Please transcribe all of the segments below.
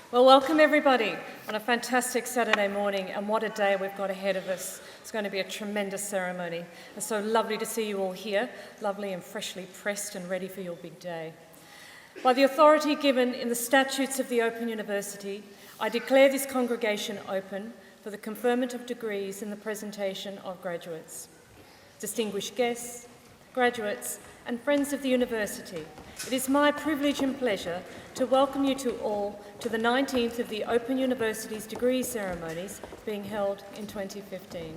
Well, welcome everybody on a fantastic Saturday morning, and what a day we've got ahead of us. It's going to be a tremendous ceremony. It's so lovely to see you all here, lovely and freshly pressed and ready for your big day. By the authority given in the statutes of the Open University, I declare this congregation open for the conferment of degrees and the presentation of graduates. Distinguished guests, graduates, and friends of the university, it is my privilege and pleasure to welcome you to all to the 19th of the Open University's degree ceremonies being held in 2015.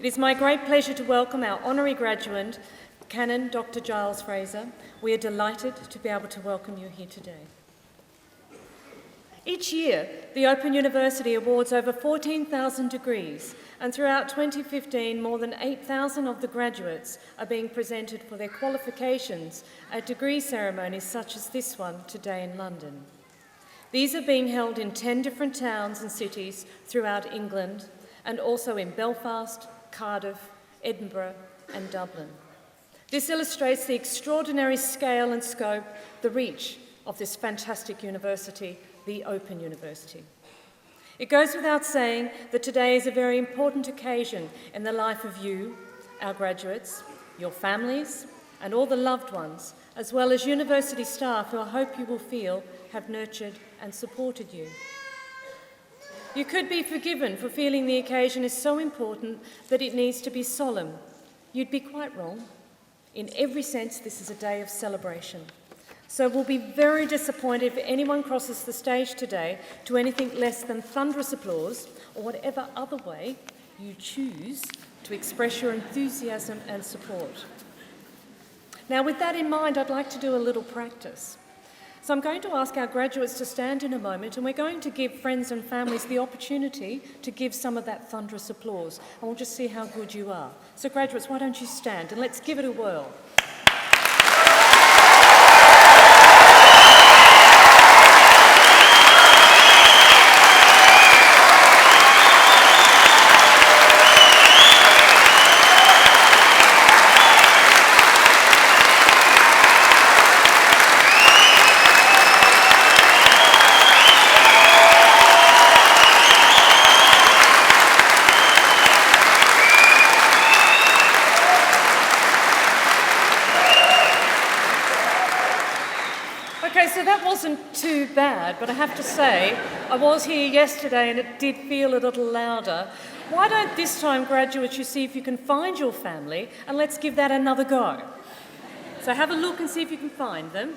It is my great pleasure to welcome our honorary graduate, Canon Dr. Giles Fraser. We are delighted to be able to welcome you here today. Each year, the Open University awards over 14,000 degrees, and throughout 2015, more than 8,000 of the graduates are being presented for their qualifications at degree ceremonies such as this one today in London. These are being held in 10 different towns and cities throughout England, and also in Belfast, Cardiff, Edinburgh, and Dublin. This illustrates the extraordinary scale and scope, the reach of this fantastic university, the Open University. It goes without saying that today is a very important occasion in the life of you, our graduates, your families, and all the loved ones, as well as university staff who I hope you will feel have nurtured and supported you. You could be forgiven for feeling the occasion is so important that it needs to be solemn. You'd be quite wrong. In every sense, this is a day of celebration. So we'll be very disappointed if anyone crosses the stage today to anything less than thunderous applause or whatever other way you choose to express your enthusiasm and support. Now, with that in mind, I'd like to do a little practice. So I'm going to ask our graduates to stand in a moment, and we're going to give friends and families the opportunity to give some of that thunderous applause, and we'll just see how good you are. So graduates, why don't you stand and let's give it a whirl. Wasn't too bad, but I have to say, I was here yesterday and it did feel a little louder. Why don't this time, graduates, you see if you can find your family, and let's give that another go. So have a look and see if you can find them,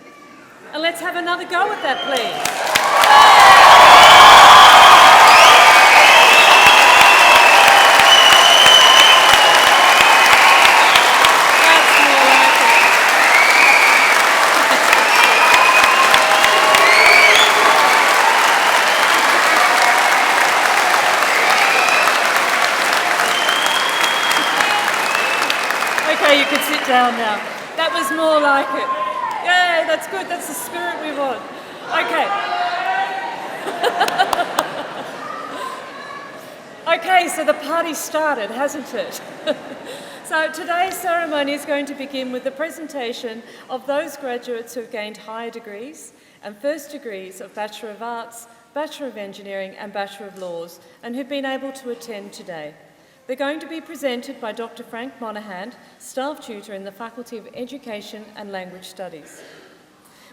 and let's have another go at that, please. You can sit down now. That was more like it. Yay, that's good. That's the spirit we want. Okay. Okay, so the party started, hasn't it? So today's ceremony is going to begin with the presentation of those graduates who have gained higher degrees and first degrees of Bachelor of Arts, Bachelor of Engineering and Bachelor of Laws, and who've been able to attend today. They're going to be presented by Dr. Frank Monaghan, Staff Tutor in the Faculty of Education and Language Studies.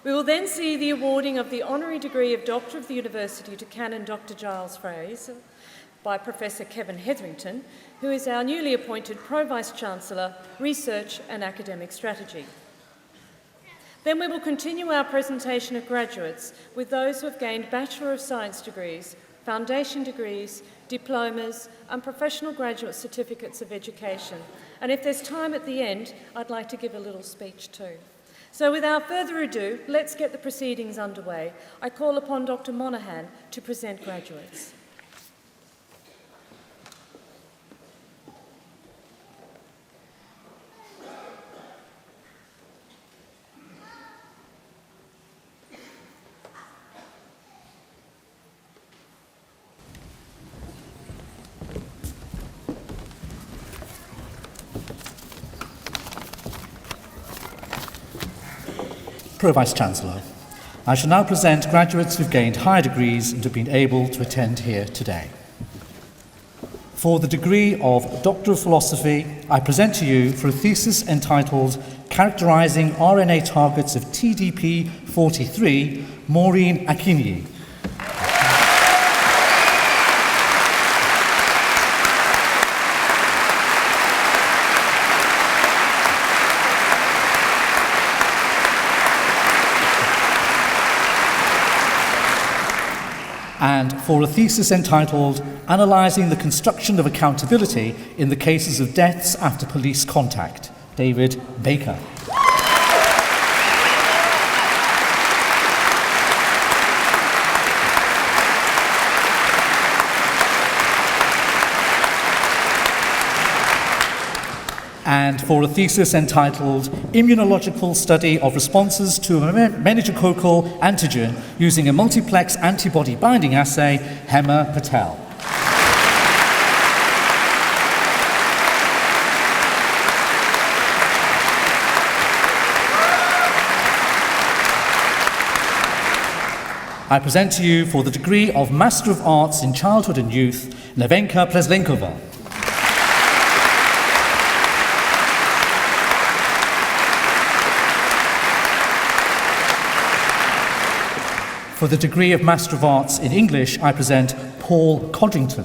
We will then see the awarding of the Honorary degree of Doctor of the University to Canon Dr. Giles Fraser by Professor Kevin Hetherington, who is our newly appointed Pro-Vice Chancellor, Research and Academic Strategy. Then we will continue our presentation of graduates with those who have gained Bachelor of Science degrees, foundation degrees, diplomas and professional graduate certificates of education. And if there's time at the end, I'd like to give a little speech too. So without further ado, let's get the proceedings underway. I call upon Dr. Monaghan to present graduates. Pro-Vice Chancellor, I shall now present graduates who've gained higher degrees and have been able to attend here today. For the degree of Doctor of Philosophy, I present to you for a thesis entitled Characterizing RNA Targets of TDP-43, Maureen Akinyi. And for a thesis entitled Analysing the Construction of Accountability in the Cases of Deaths After Police Contact, David Baker. And for a thesis entitled Immunological Study of Responses to a Meningococcal Antigen Using a Multiplex Antibody Binding Assay, Hema Patel. I present to you for the degree of Master of Arts in Childhood and Youth, Nevenka Pleslenkova. For the degree of Master of Arts in English, I present Paul Codrington.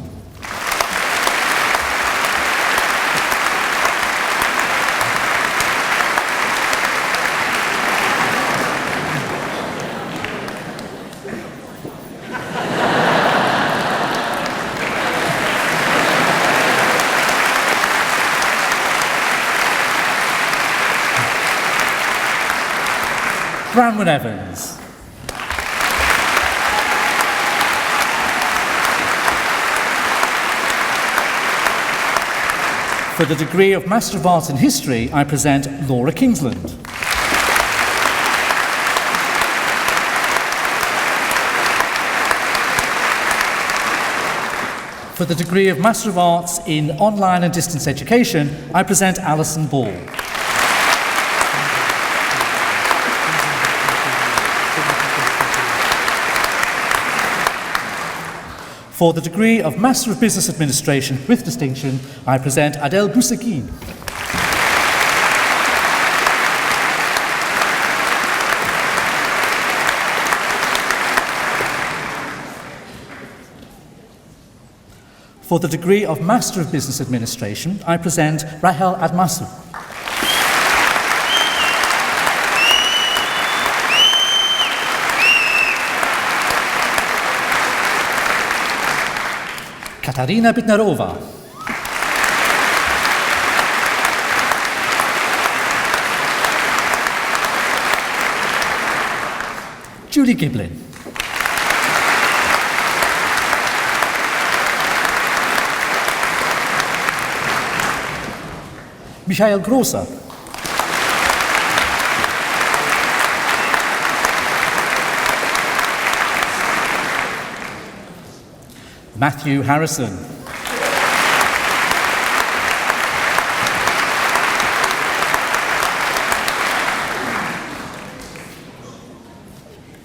Branwen Evans. For the degree of Master of Arts in History, I present Laura Kingsland. For the degree of Master of Arts in Online and Distance Education, I present Alison Ball. For the degree of Master of Business Administration with distinction, I present Adele Boussakin. For the degree of Master of Business Administration, I present Rahel Admasu. Katarina Bitnarova. Julie Giblin. Michael Grosser. Matthew Harrison.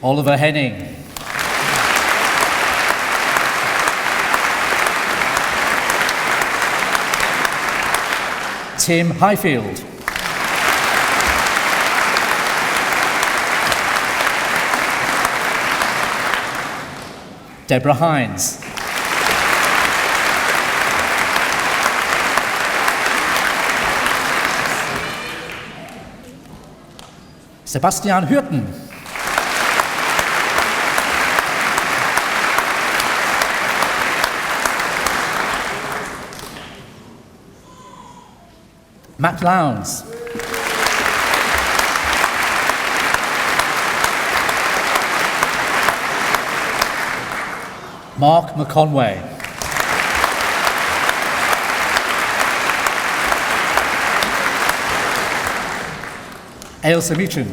Oliver Henning. Tim Highfield. Deborah Hines. Sebastian Hürten. Matt Lowndes. Mark McConway. Ailsa Meacham.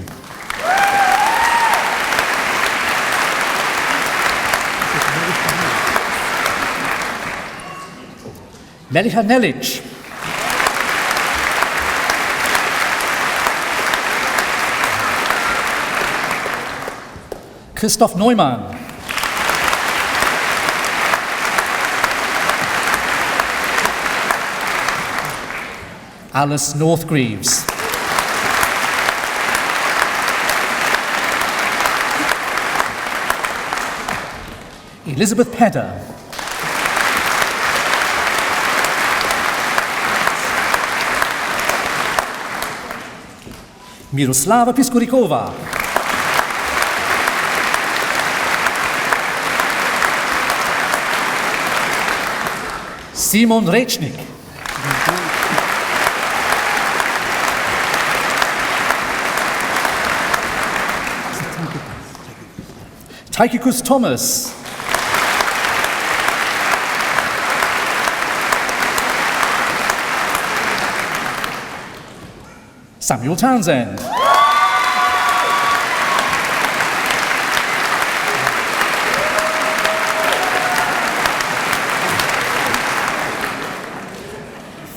Meliha Nelic. Christoph Neumann. Alice Northgreaves. Elizabeth Pedder. Miroslava Piskurikova. Simon Rečnik. Tychicus Thomas. Samuel Townsend.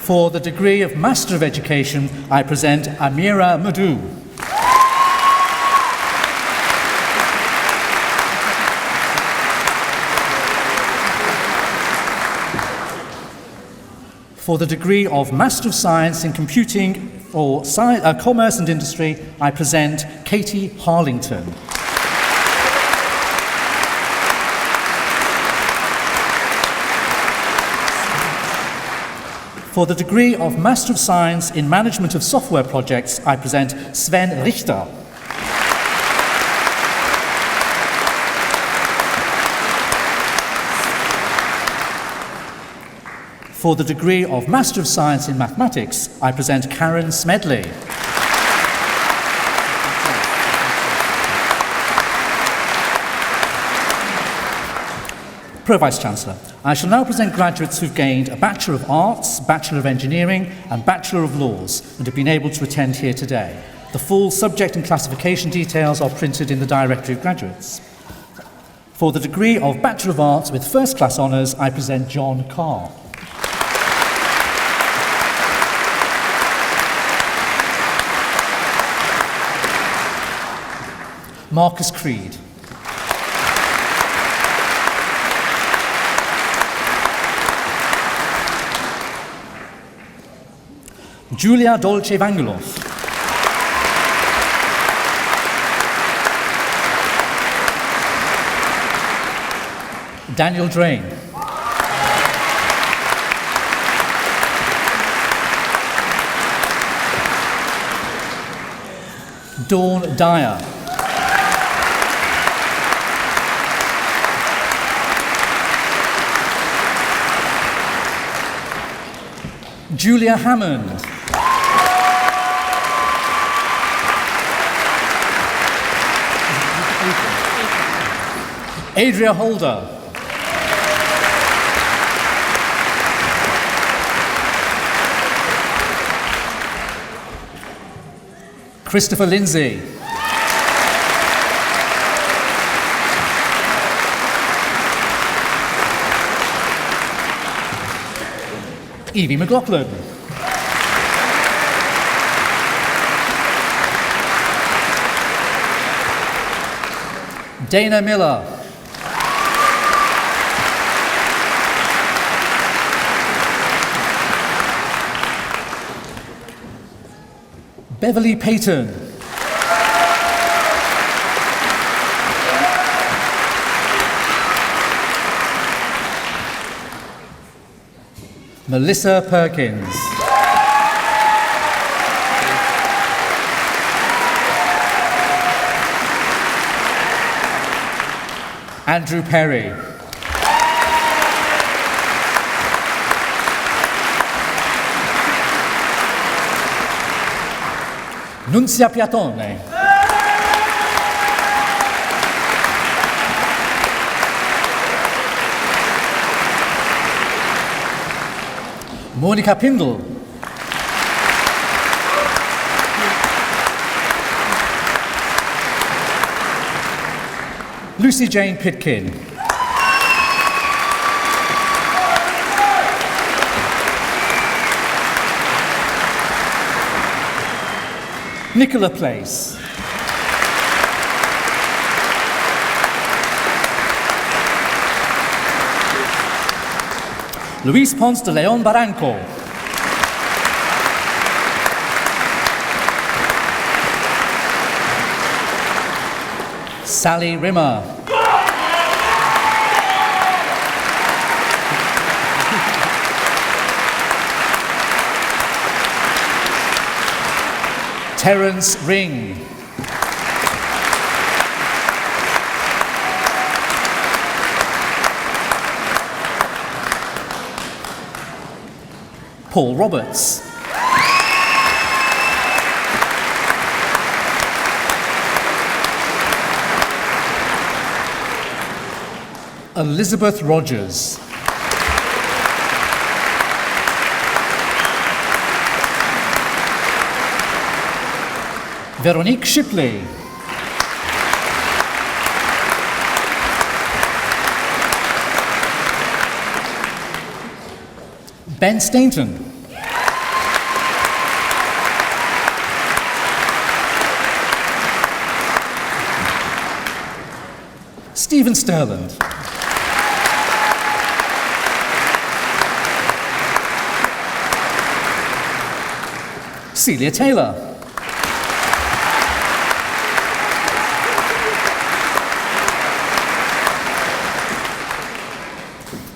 For the degree of Master of Education, I present Amira Madhu. For the degree of Master of Science in Computing for Commerce and Industry, I present Katie Harlington. For the degree of Master of Science in Management of Software Projects, I present Sven Richter. For the degree of Master of Science in Mathematics, I present Karen Smedley. Pro-Vice-Chancellor, I shall now present graduates who've gained a Bachelor of Arts, Bachelor of Engineering and Bachelor of Laws and have been able to attend here today. The full subject and classification details are printed in the Directory of Graduates. For the degree of Bachelor of Arts with First-Class Honours, I present John Carr. Marcus Creed. Julia Dolce Vangeloff. Daniel Drain. Dawn Dyer. Julia Hammond. Adria Holder. Christopher Lindsay. Evie McLaughlin. Dana Miller. Beverly Payton. Melissa Perkins. Andrew Perry. Nunzia Piatone. Monica Pindle. Lucy Jane Pitkin. Nicola Place. Luis Ponce de Leon Barranco. Sally Rimmer. Terence Ring. Paul Roberts. Elizabeth Rogers. Veronique Shipley. Ben Stainton. Stephen Sterland. Celia Taylor.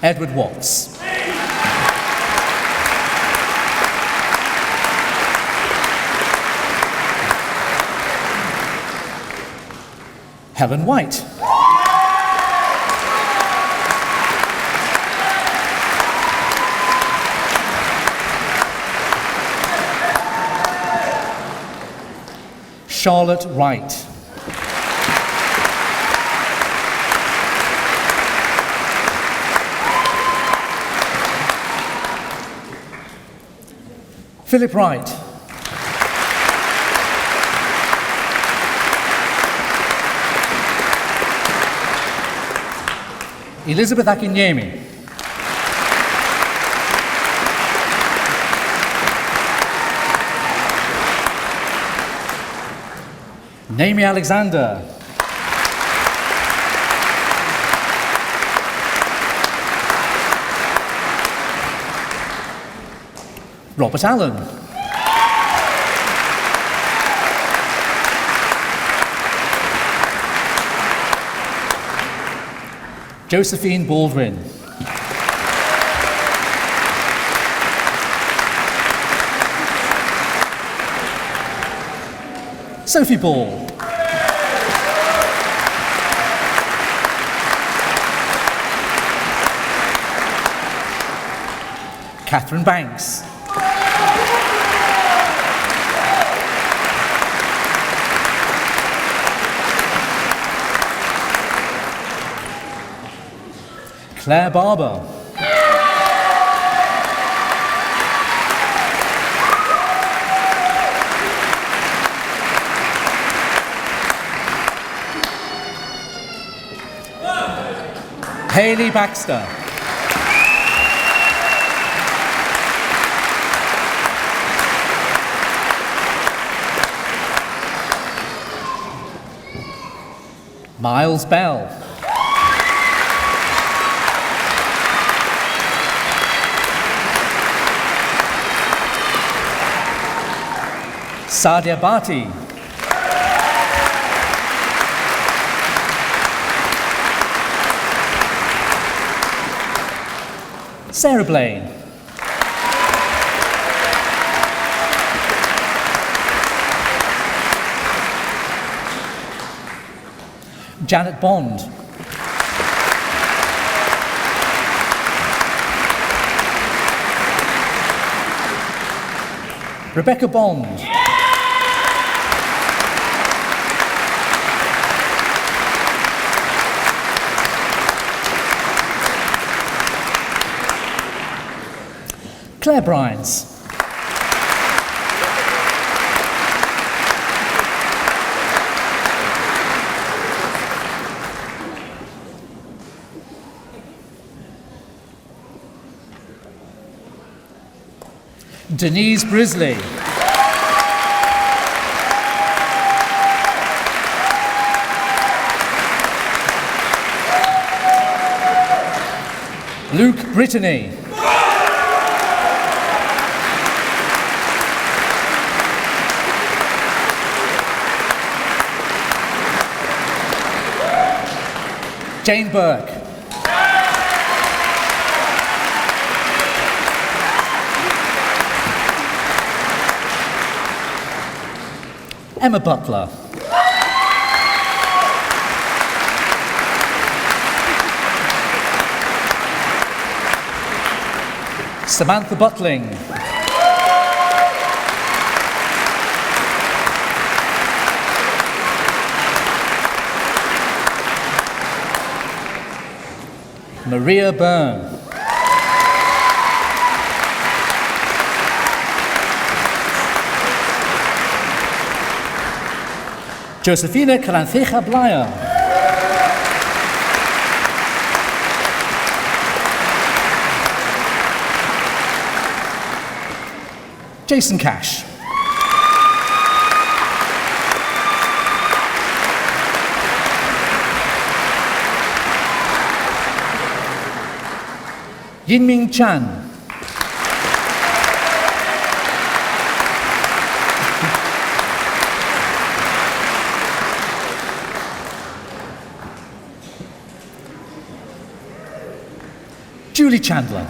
Edward Watts. Helen White. Charlotte Wright. Philip Wright. Elizabeth Akinyemi. Naomi Alexander. Robert Allen. Josephine Baldwin. Sophie Ball. Catherine Banks. Claire Barber. Hayley Baxter. Miles Bell. Sadia Bhatti. Sarah Blaine. Janet Bond. Rebecca Bond. Claire Bryans. Denise Brisley. Luke Brittany. Jane Burke. Emma Butler. Samantha Butling. Maria Byrne. Josephina Calantheja Blyer. Jason Cash. Yinming Chan. Julie Chandler.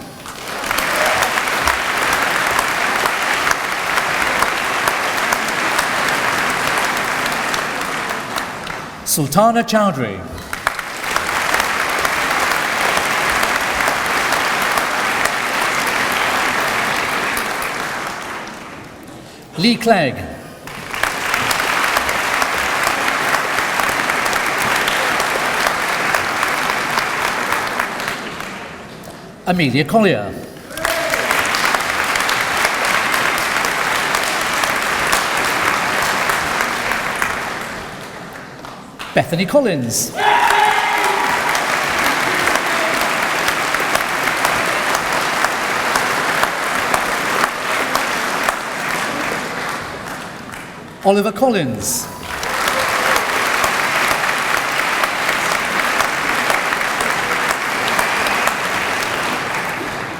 Sultana Chowdhury. Lee Clegg. Amelia Collier. Bethany Collins. Oliver Collins.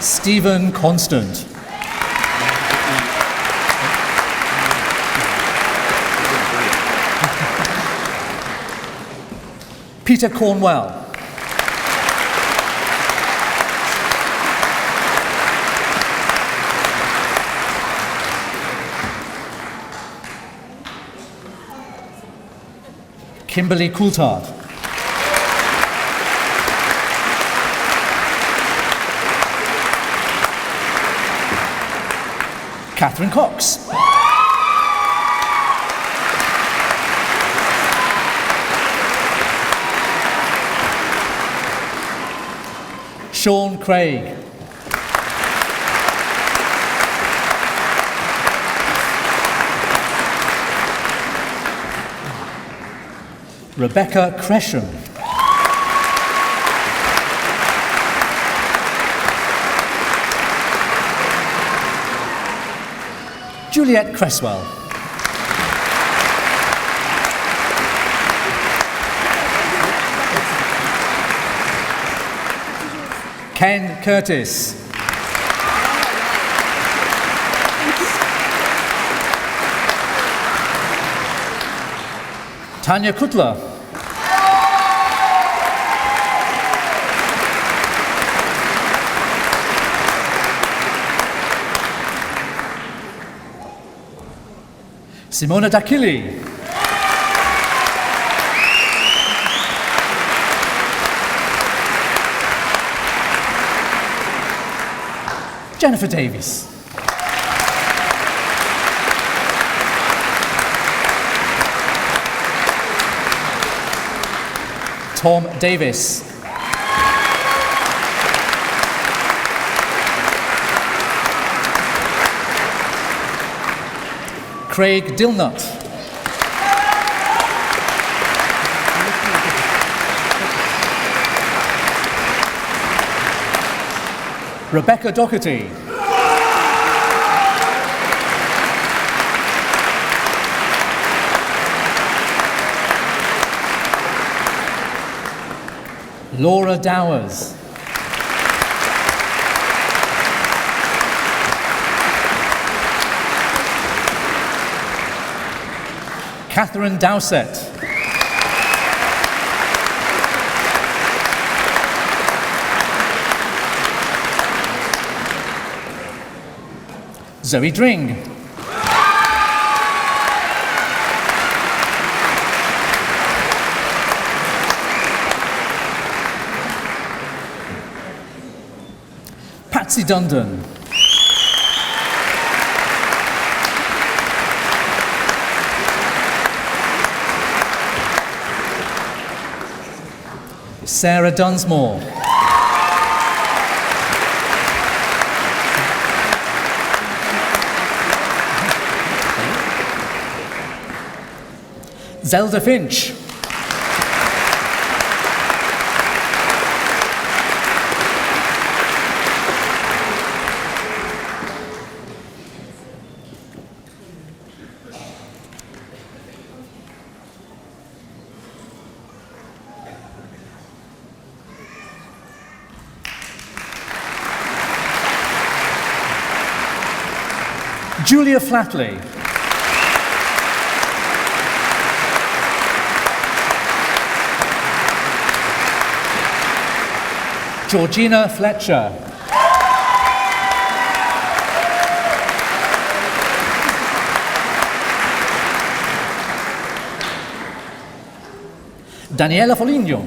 Stephen Constant. Peter Cornwell. Kimberly Coulthard. Catherine Cox. Sean Craig. Rebecca Cresham. Juliet Cresswell. Ken Curtis. Tanya Kutler. Simona Dakili. Jennifer Davies. Tom Davis. Craig Dilnut. Rebecca Doherty. Laura Dowers. Catherine Dowsett. Zoe Dring. Patsy Dundon. Sarah Dunsmore. Zelda Finch. Julia Flatley. Georgina Fletcher. Daniela Foligno.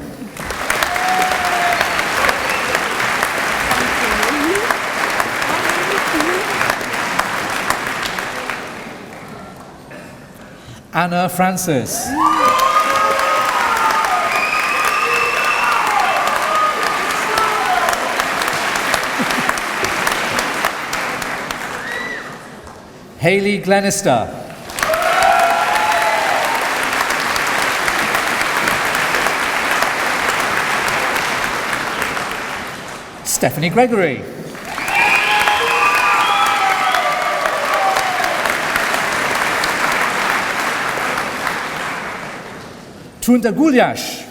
Anna Francis. Hayley Glenister. Stephanie Gregory. Tunda Gulyash.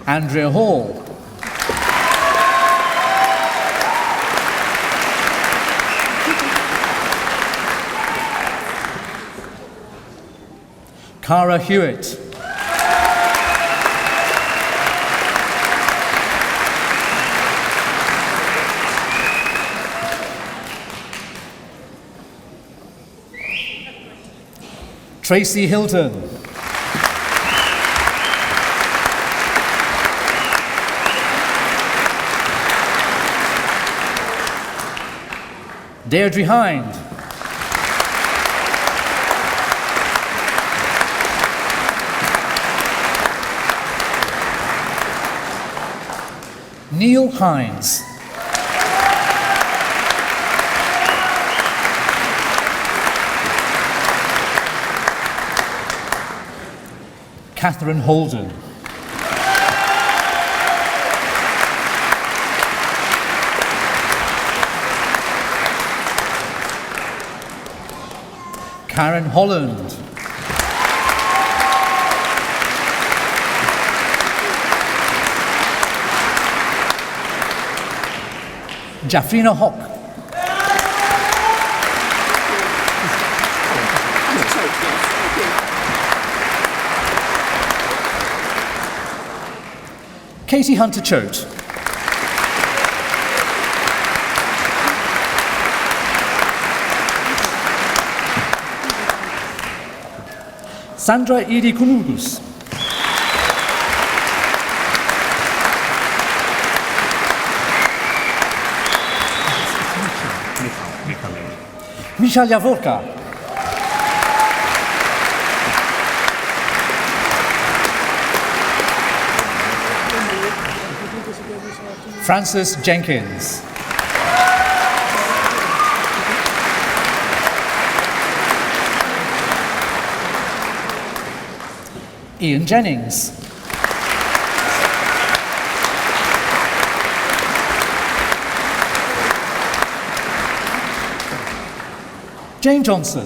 Andrea Hall. Cara Hewitt. Tracy Hilton. Deirdre Hind. Neil Hines. Catherine Holden. Karen Holland. Jafrina Hock. Katie Hunter-Choate. Sandra Edi Kumugus. Michal Jaworka. Francis Jenkins. Ian Jennings. Jane Johnson.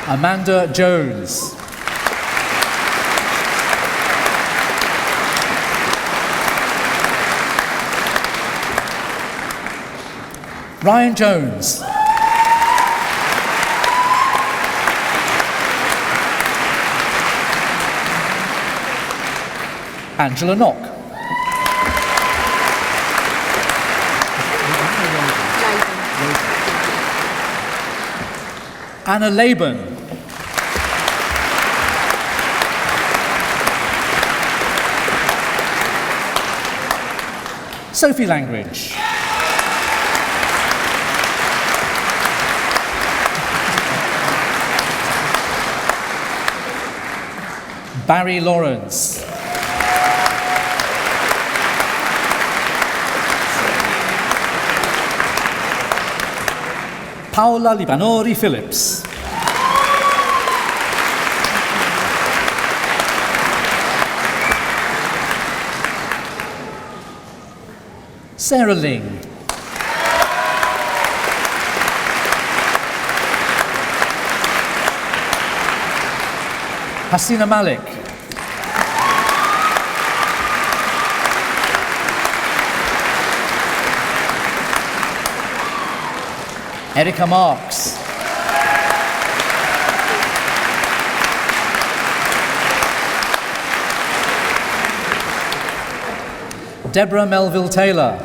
Amanda Jones. Ryan Jones. Angela Knock. Anna Laban. Sophie Langridge. Barry Lawrence. Paola Libanori Phillips. Sarah Ling. Hasina Malik. Erica Marks. Deborah Melville Taylor.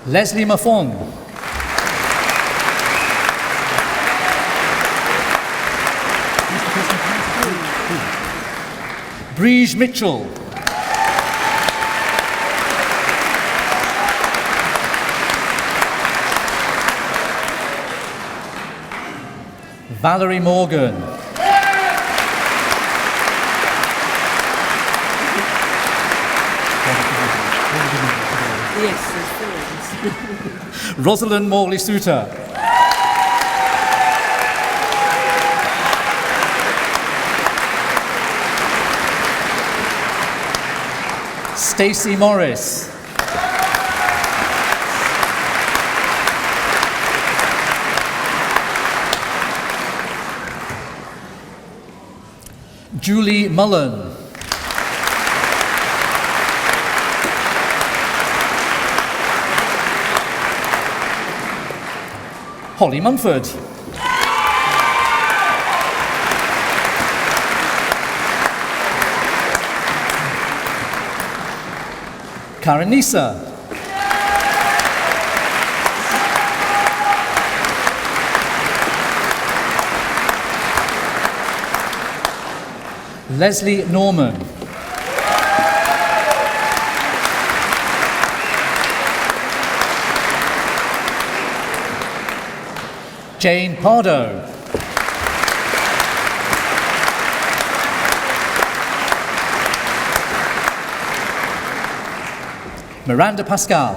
Leslie Maffon. Breege Mitchell. Valerie Morgan. Yes, there's Rosalind Morley Suter. Stacey Morris. Julie Mullen. Holly Mumford. Karen Nisa. Leslie Norman. Jane Pardo. Miranda Pascal.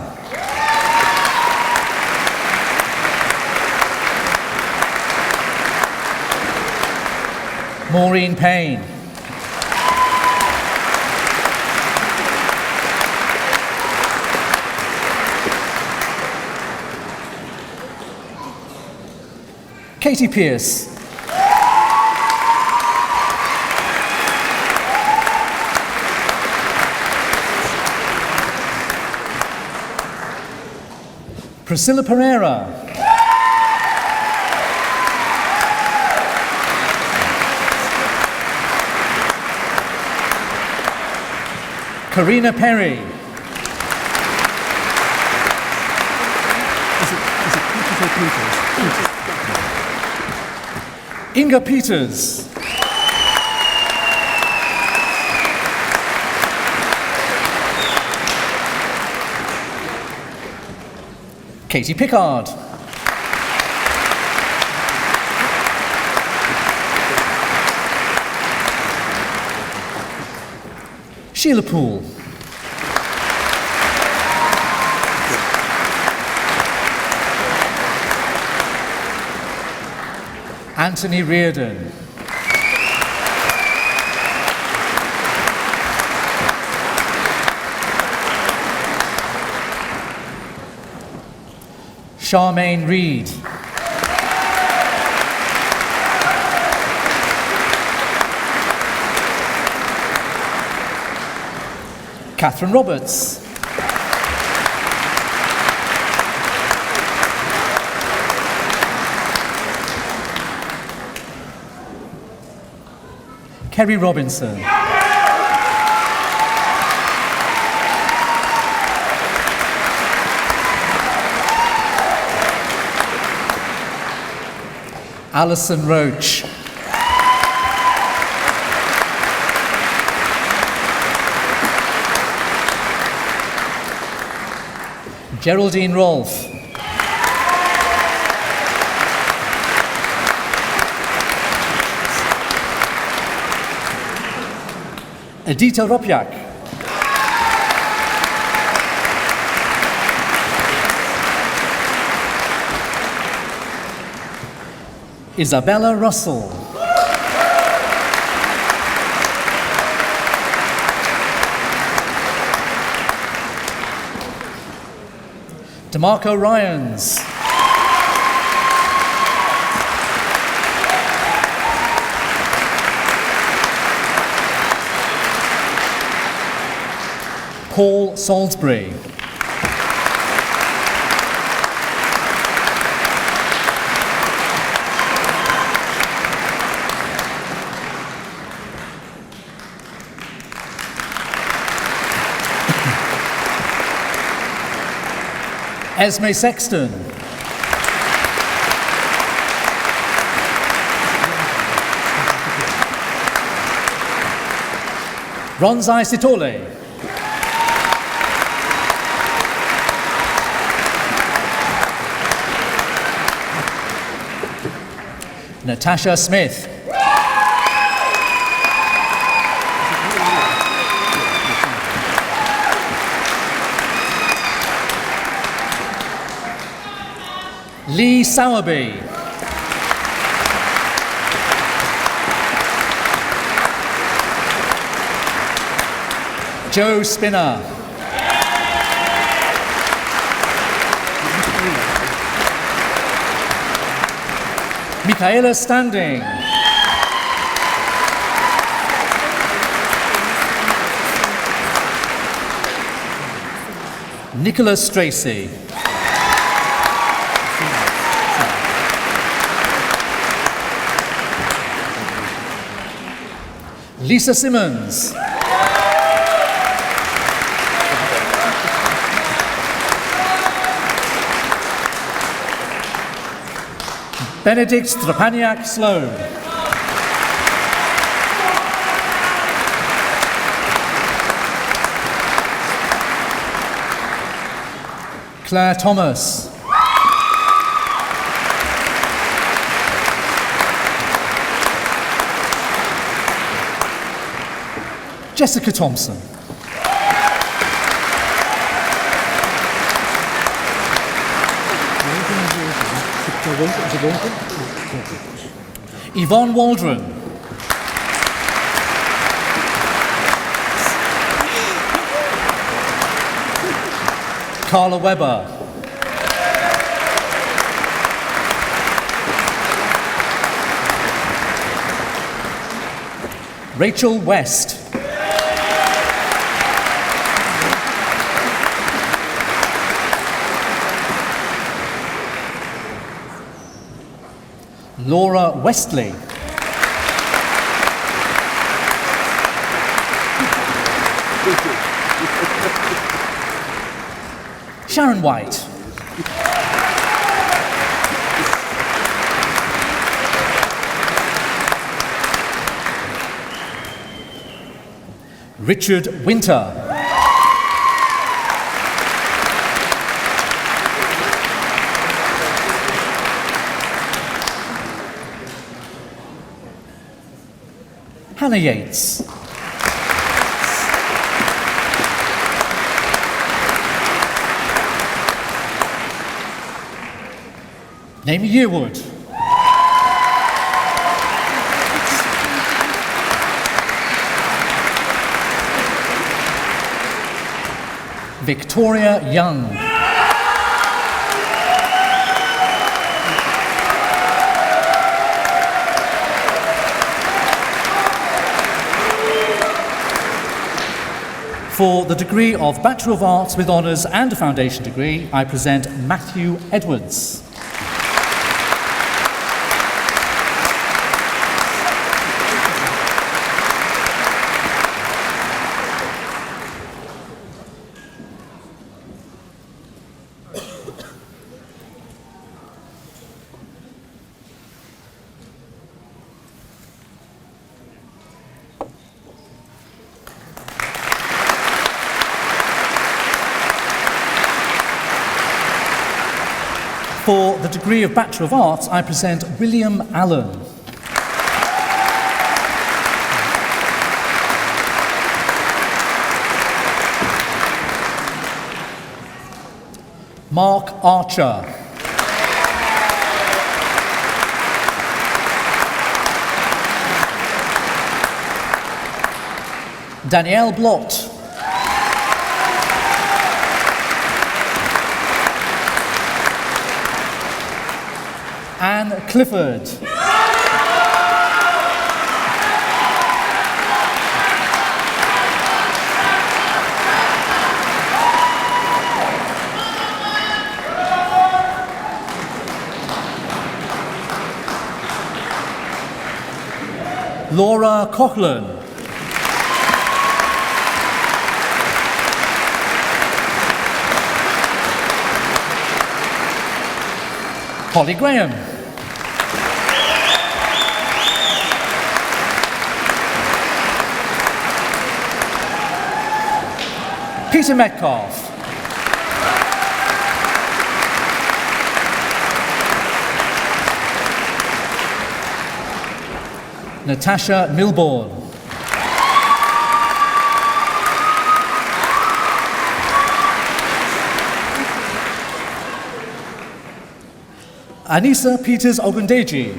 Maureen Payne. Katie Pierce. Priscilla Pereira. Karina Perry. Inga Peters. Katie Pickard. Sheila Poole. Anthony Reardon. Charmaine Reed. Catherine Roberts. Kerry Robinson. Alison Roach. Geraldine Rolfe. Edita Ropyak. Isabella Russell. DeMarco Ryans. Paul Salisbury. Esme Sexton. Ronzai Sitole. Natasha Smith. Lee Sowerby. Joe Spinner. Michaela Standing. Nicholas Tracy. Lisa Simmons. Benedict Strapaniak Sloan. Claire Thomas. Jessica Thompson. Yvonne Waldron. Carla Webber. Rachel West. Laura Westley. Sharon White. Richard Winter. Hannah Yates. Naomi Yearwood. Victoria Young. For the degree of Bachelor of Arts with Honours and a Foundation degree, I present Matthew Edwards. For the degree of Bachelor of Arts, I present William Allen. Mark Archer. Danielle Blott. Anne Clifford. Laura Coughlin. Holly Graham. Peter Metcalf. Natasha Milbourne. Anissa Peters Ogundeji.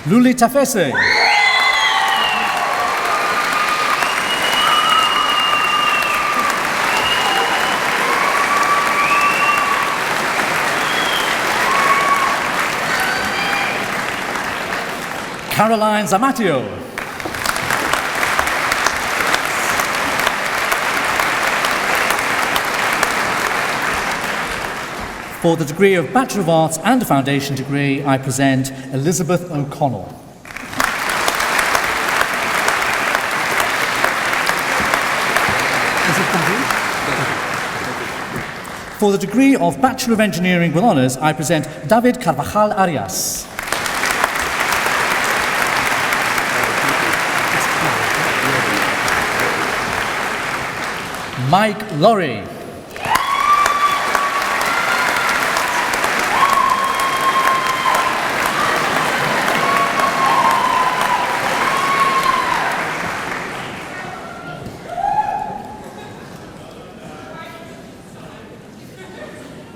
Luli Tafese. Caroline Zamatio. For the degree of Bachelor of Arts and a foundation degree, I present Elizabeth O'Connell. For the degree of Bachelor of Engineering with Honours, I present David Carvajal Arias. Mike Laurie.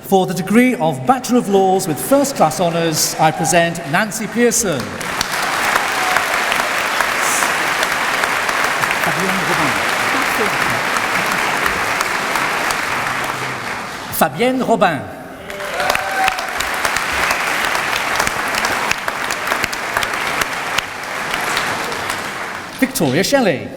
For the degree of Bachelor of Laws with First Class Honours, I present Nancy Pearson. Fabienne Robin. Victoria Shelley.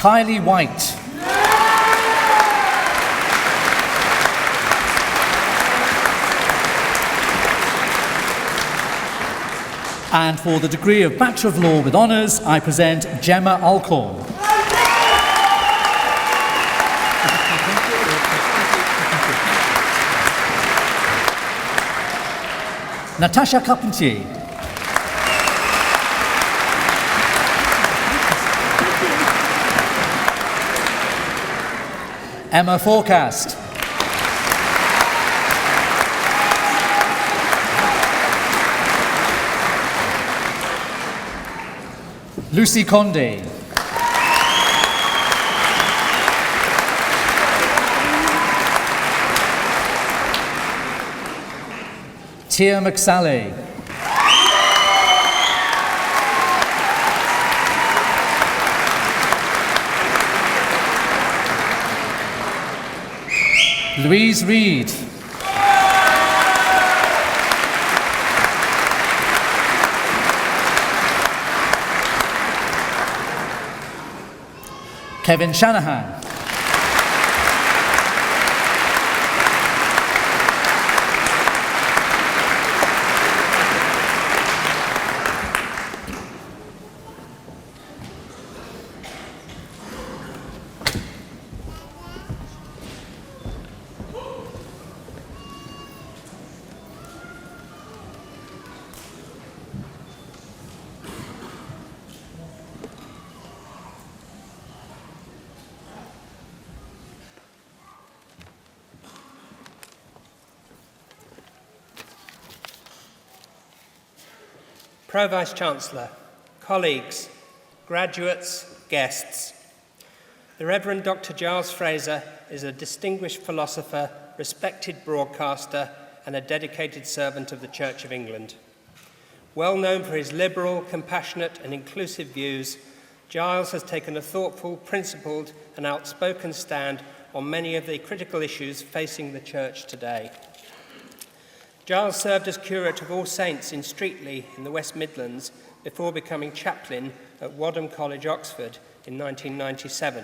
Kylie White. And for the degree of Bachelor of Law with Honours, I present Gemma Alcorn. Natasha Carpentier. Emma Forecast. Lucy Condé. Tia McSally. Louise Reed. Kevin Shanahan. Pro-Vice-Chancellor, colleagues, graduates, guests. The Reverend Dr. Giles Fraser is a distinguished philosopher, respected broadcaster, and a dedicated servant of the Church of England. Well known for his liberal, compassionate, and inclusive views, Giles has taken a thoughtful, principled, and outspoken stand on many of the critical issues facing the Church today. Giles served as curate of All Saints in Streatley in the West Midlands before becoming chaplain at Wadham College, Oxford in 1997.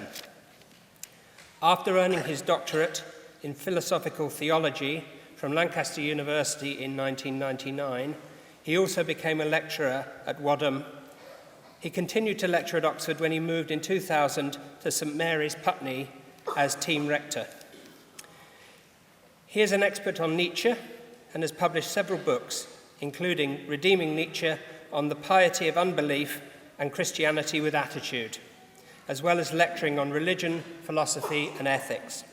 After earning his doctorate in philosophical theology from Lancaster University in 1999, he also became a lecturer at Wadham. He continued to lecture at Oxford when he moved in 2000 to St Mary's, Putney, as team rector. He is an expert on Nietzsche and has published several books, including Redeeming Nietzsche on the Piety of Unbelief and Christianity with Attitude, as well as lecturing on religion, philosophy, and ethics.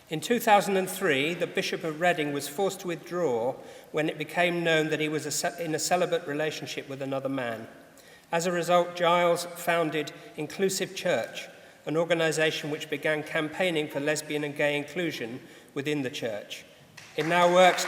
In 2003, the Bishop of Reading was forced to withdraw when it became known that he was in a celibate relationship with another man. As a result, Giles founded Inclusive Church, an organisation which began campaigning for lesbian and gay inclusion within the church. It now works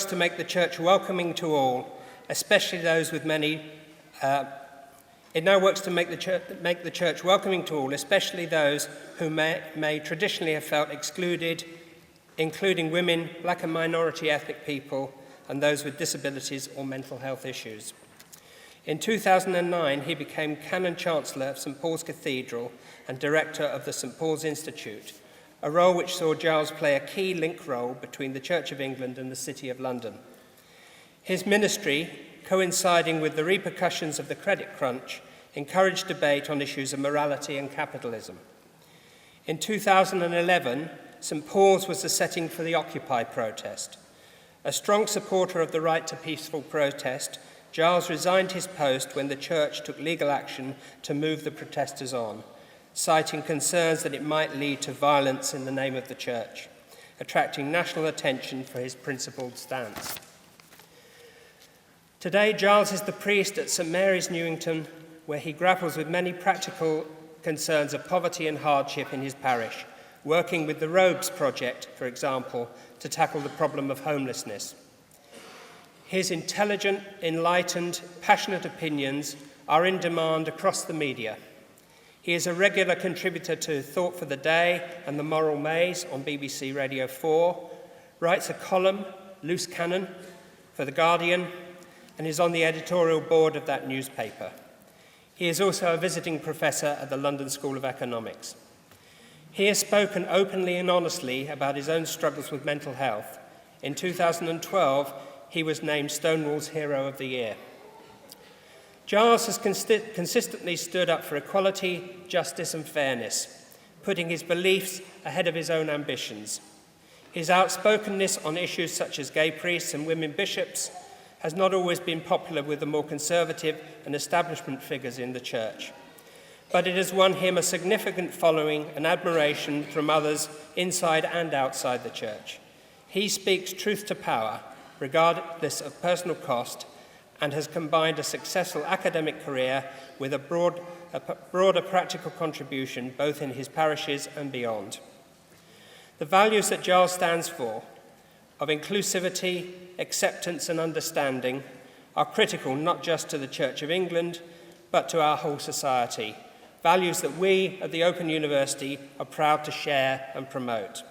to make the church welcoming to all, especially those with many. It now works to make the church welcoming to all, especially those who may traditionally have felt excluded, including women, black and minority ethnic people, and those with disabilities or mental health issues. In 2009, he became Canon Chancellor of St Paul's Cathedral and Director of the St Paul's Institute, a role which saw Giles play a key link role between the Church of England and the City of London. His ministry, coinciding with the repercussions of the credit crunch, encouraged debate on issues of morality and capitalism. In 2011, St Paul's was the setting for the Occupy protest. A strong supporter of the right to peaceful protest, Giles resigned his post when the church took legal action to move the protesters on, citing concerns that it might lead to violence in the name of the church, attracting national attention for his principled stance. Today, Giles is the priest at St Mary's, Newington, where he grapples with many practical concerns of poverty and hardship in his parish, working with the Robes Project, for example, to tackle the problem of homelessness. His intelligent, enlightened, passionate opinions are in demand across the media. He is a regular contributor to Thought for the Day and The Moral Maze on BBC Radio 4, writes a column, Loose Canon, for The Guardian, and is on the editorial board of that newspaper. He is also a visiting professor at the London School of Economics. He has spoken openly and honestly about his own struggles with mental health. In 2012, he was named Stonewall's Hero of the Year. Giles has consistently stood up for equality, justice, and fairness, putting his beliefs ahead of his own ambitions. His outspokenness on issues such as gay priests and women bishops has not always been popular with the more conservative and establishment figures in the church, but it has won him a significant following and admiration from others inside and outside the church. He speaks truth to power, regardless of personal cost, and has combined a successful academic career with a broader practical contribution both in his parishes and beyond. The values that Giles stands for, of inclusivity, acceptance and understanding, are critical not just to the Church of England, but to our whole society, values that we at the Open University are proud to share and promote.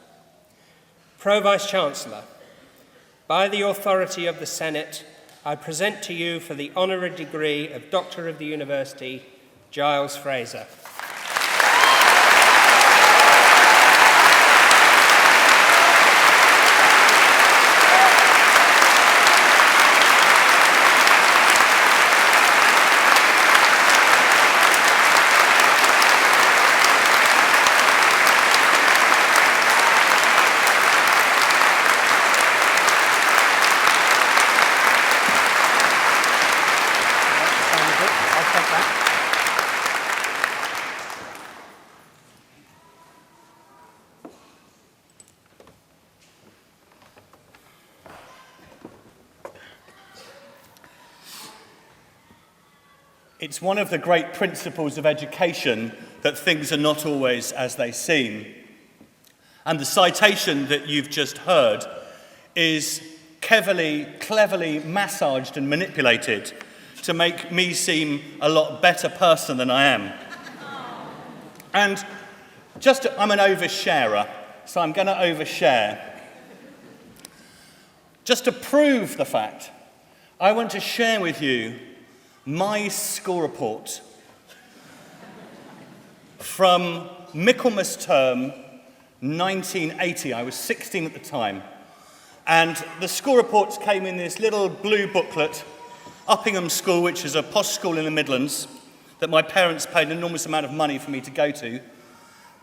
Pro-Vice-Chancellor, by the authority of the Senate, I present to you for the honorary degree of Doctor of the University, Giles Fraser. It's one of the great principles of education that things are not always as they seem. And the citation that you've just heard is cleverly massaged and manipulated to make me seem a lot better person than I am. And I'm an oversharer, so I'm going to overshare. Just to prove the fact, I want to share with you my school report from Michaelmas term 1980. I was 16 at the time. And the school reports came in this little blue booklet, Uppingham School, which is a posh school in the Midlands, that my parents paid an enormous amount of money for me to go to.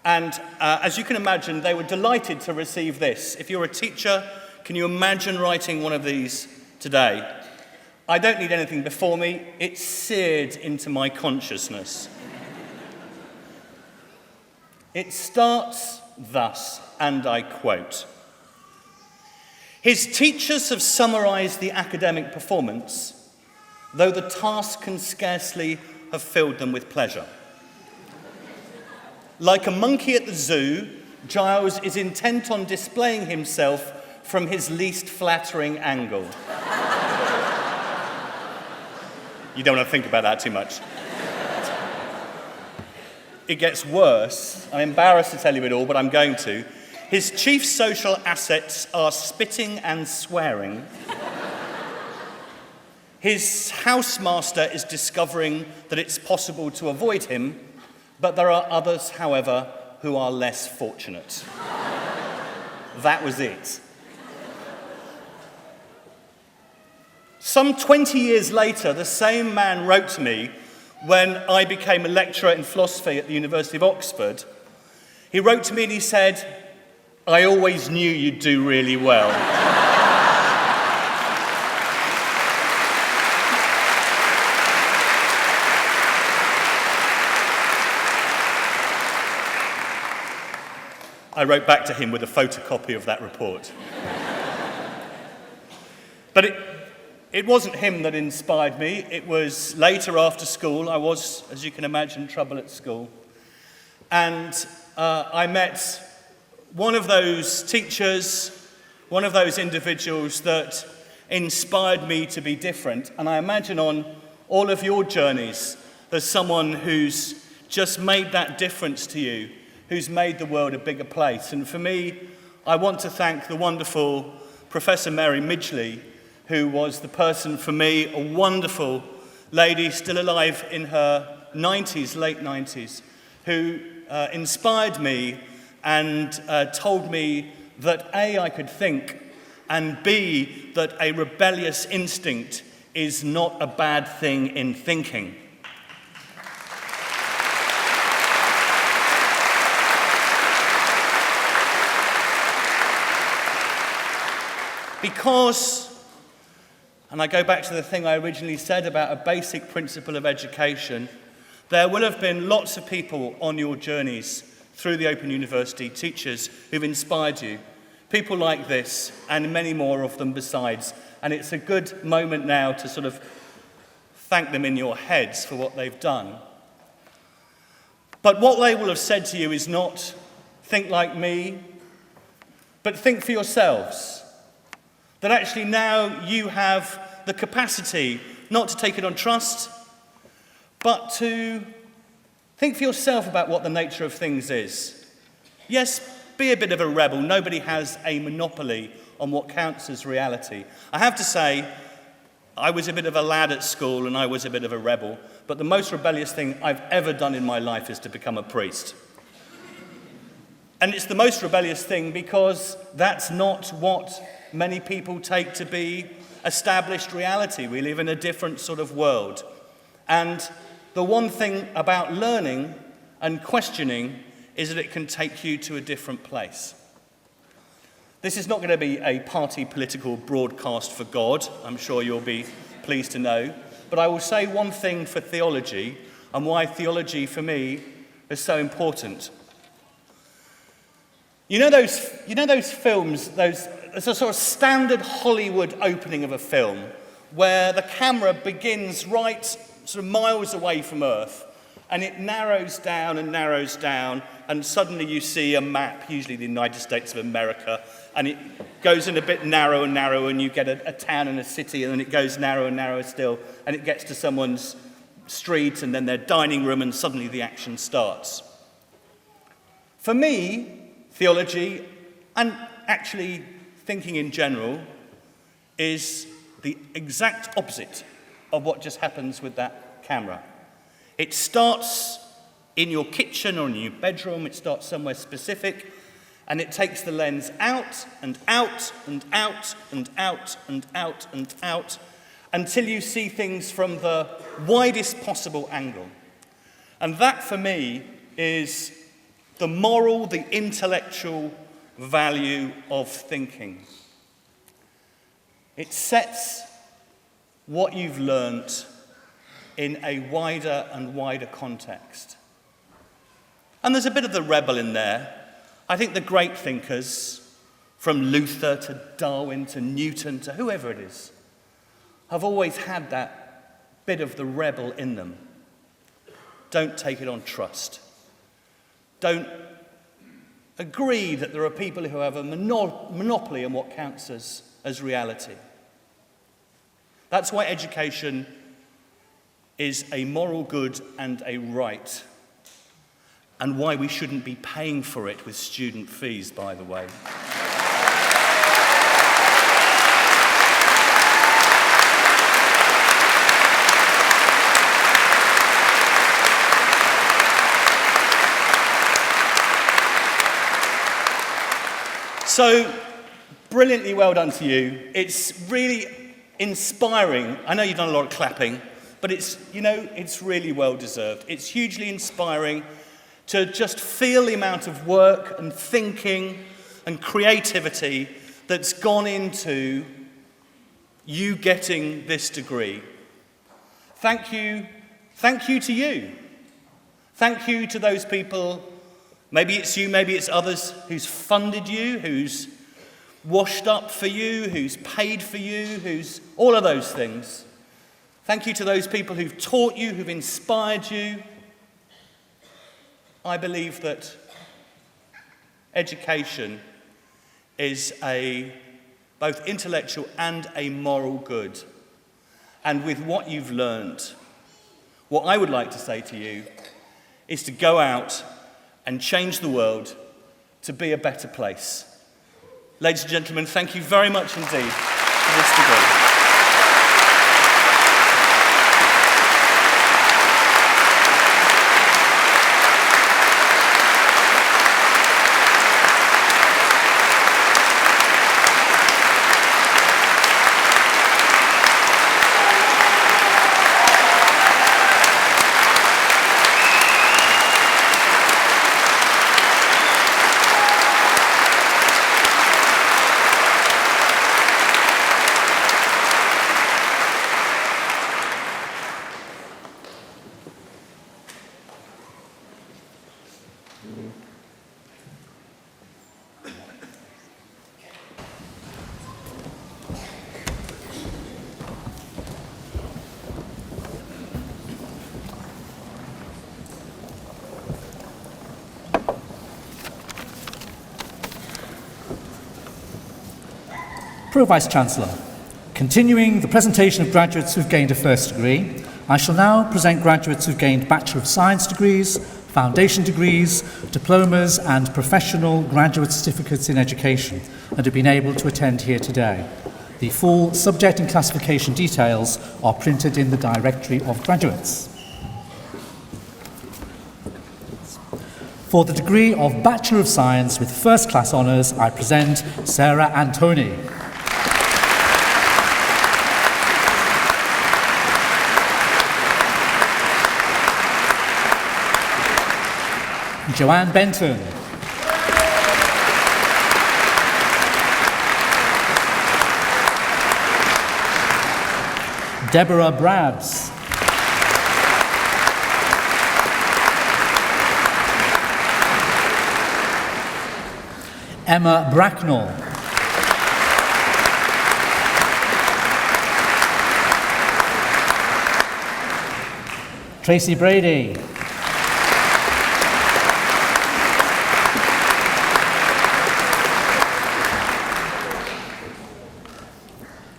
And as you can imagine, they were delighted to receive this. If you're a teacher, can you imagine writing one of these today? I don't need anything before me. It's seared into my consciousness. It starts thus, and I quote, "His teachers have summarised the academic performance, though the task can scarcely have filled them with pleasure. Like a monkey at the zoo, Giles is intent on displaying himself from his least flattering angle." You don't want to think about that too much. It gets worse. I'm embarrassed to tell you it all, but I'm going to. His chief social assets are spitting and swearing. His housemaster is discovering that it's possible to avoid him, but there are others, however, who are less fortunate. That was it. Some 20 years later, the same man wrote to me when I became a lecturer in philosophy at the University of Oxford. He wrote to me and he said, "I always knew you'd do really well." I wrote back to him with a photocopy of that report. But it wasn't him that inspired me. It was later after school. I was, as you can imagine, trouble at school. And I met one of those teachers, one of those individuals that inspired me to be different. And I imagine on all of your journeys, there's someone who's just made that difference to you, who's made the world a bigger place. And for me, I want to thank the wonderful Professor Mary Midgley, who was the person for me, a wonderful lady still alive in her 90s, late 90s, who inspired me and told me that A, I could think, and B, that a rebellious instinct is not a bad thing in thinking. Because, and I go back to the thing I originally said about a basic principle of education, there will have been lots of people on your journeys through the Open University, teachers who've inspired you. People like this, and many more of them besides. And it's a good moment now to sort of thank them in your heads for what they've done. But what they will have said to you is not, think like me, but think for yourselves. That actually now you have the capacity not to take it on trust, but to think for yourself about what the nature of things is. Yes, be a bit of a rebel. Nobody has a monopoly on what counts as reality. I have to say, I was a bit of a lad at school and I was a bit of a rebel, but the most rebellious thing I've ever done in my life is to become a priest. And it's the most rebellious thing because that's not what many people take to be established reality. We live in a different sort of world. And the one thing about learning and questioning is that it can take you to a different place. This is not going to be a party political broadcast for God, I'm sure you'll be pleased to know. But I will say one thing for theology and why theology for me is so important. You know those films, it's a sort of standard Hollywood opening of a film where the camera begins right sort of miles away from Earth, and it narrows down, and suddenly you see a map, usually the United States of America, and it goes in a bit narrow and narrow, and you get a town and a city, and then it goes narrow and narrower still, and it gets to someone's street, and then their dining room, and suddenly the action starts. For me, theology, and actually thinking in general, is the exact opposite of what just happens with that camera. It starts in your kitchen or in your bedroom, it starts somewhere specific, and it takes the lens out and out and out and out and out and out until you see things from the widest possible angle. And that, for me, is the moral, the intellectual value of thinking. It sets what you've learnt in a wider and wider context. And there's a bit of the rebel in there. I think the great thinkers, from Luther to Darwin to Newton to whoever it is, have always had that bit of the rebel in them. Don't take it on trust. Don't agree that there are people who have a monopoly on what counts as reality. That's why education is a moral good and a right, and why we shouldn't be paying for it with student fees, by the way. So, brilliantly well done to you. It's really inspiring. I know you've done a lot of clapping, but it's really well deserved. It's hugely inspiring to just feel the amount of work and thinking and creativity that's gone into you getting this degree. Thank you to you. Thank you to those people, maybe it's you, maybe it's others, who's funded you, who's washed up for you, who's paid for you, who's all of those things. Thank you to those people who've taught you, who've inspired you. I believe that education is a both intellectual and a moral good. And with what you've learned, what I would like to say to you is to go out and change the world to be a better place. Ladies and gentlemen, thank you very much indeed for this degree. Pro-Vice-Chancellor, continuing the presentation of graduates who've gained a first degree, I shall now present graduates who've gained Bachelor of Science degrees, foundation degrees, diplomas and professional graduate certificates in education and have been able to attend here today. The full subject and classification details are printed in the Directory of Graduates. For the degree of Bachelor of Science with First Class Honours, I present Sarah Antoni. Joanne Benton. Deborah Brabs. Emma Bracknell. Tracy Brady.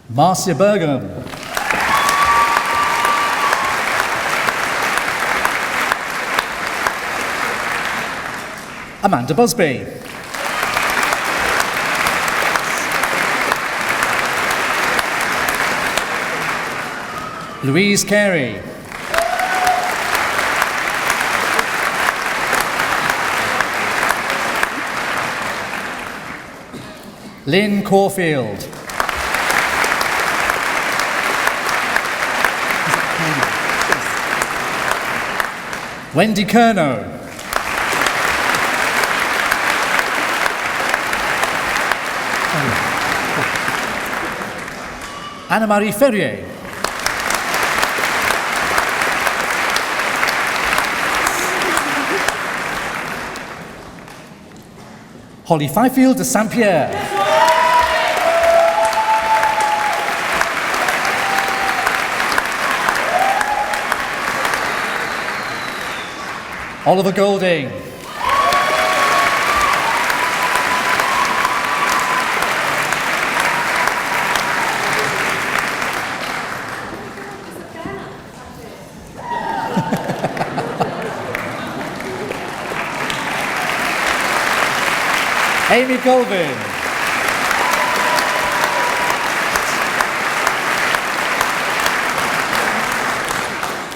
Marcia Bergam. Amanda Busby. Louise Carey. Lynn Caulfield. Wendy Kerno. Anna-Marie Ferrier. Holly Fifield de Saint-Pierre. Oliver Golding. Amy Colvin.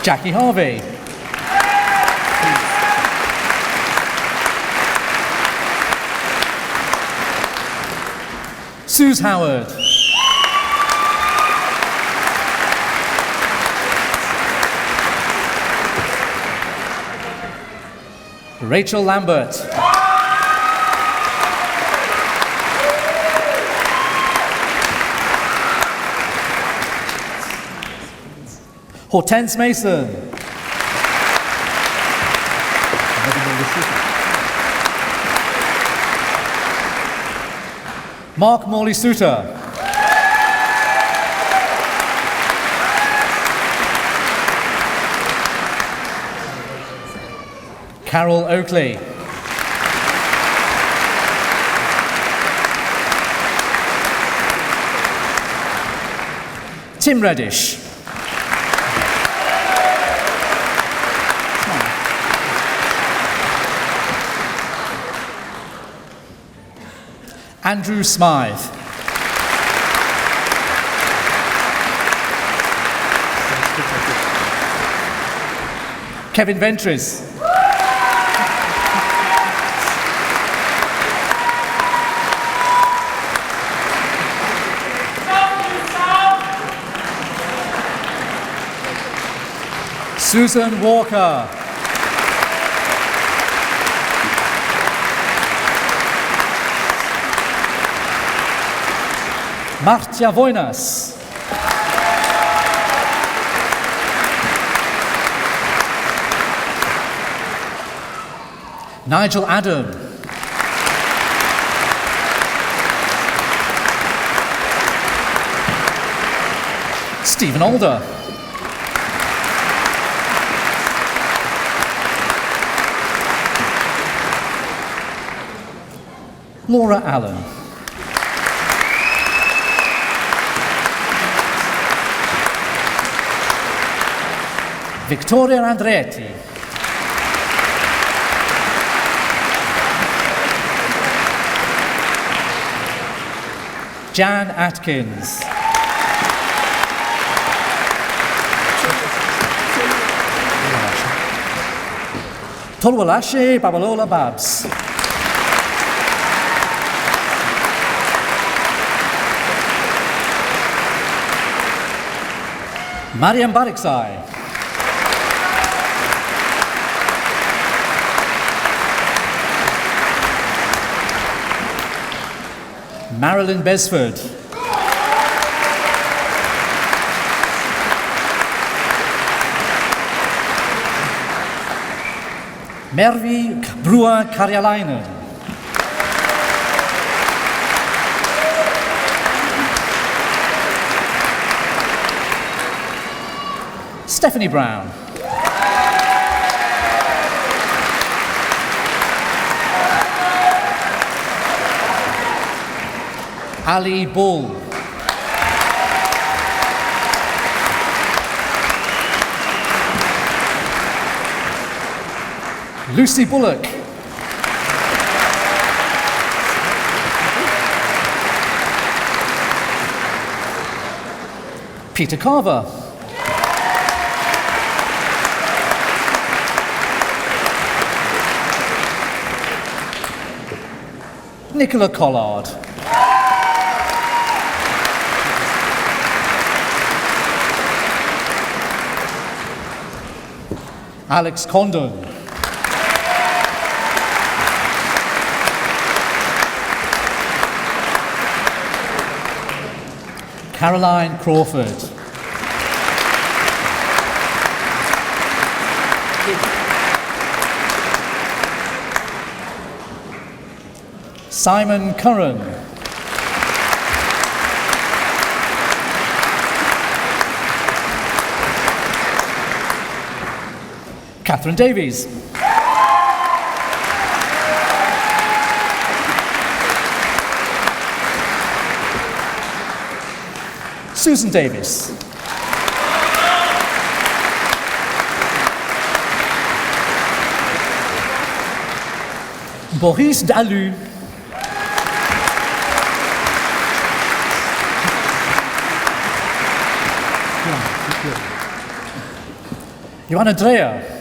Jackie Harvey. Suze Howard. Rachel Lambert. Hortense Mason. Mark Morley Suter. Carol Oakley. Tim Reddish. Andrew Smythe. Kevin Ventris. Susan Walker. Marcia Voinas. Nigel Adam. Stephen Alder. Laura Allen. Victoria Andretti. Jan Atkins. Tolwalashi Babalola Babs. Mariam Bariksai. Marilyn Besford. Mervi Brewer Karjalainen. Stephanie Brown. Ali Bull. Lucy Bullock. Peter Carver. Nicola Collard. Alex Condon. Caroline Crawford. Simon Curran. Catherine Davies. Susan Davis. Boris Dalu. Johan Andrea.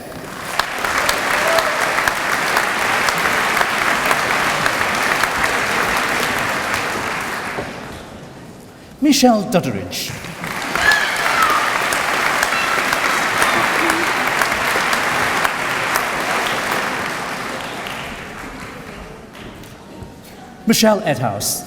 Michelle Dudderidge. Michelle Edhouse.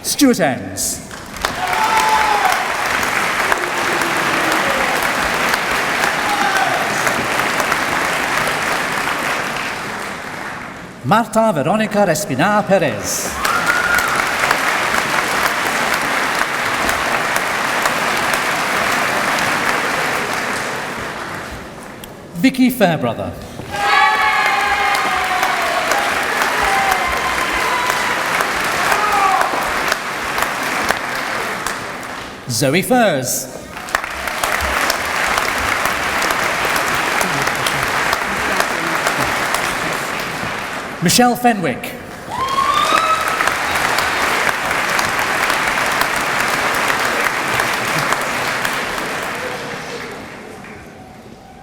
Stuart Enns. Marta Veronica Espina Perez. Vicky Fairbrother. Zoe Furs. Michelle Fenwick.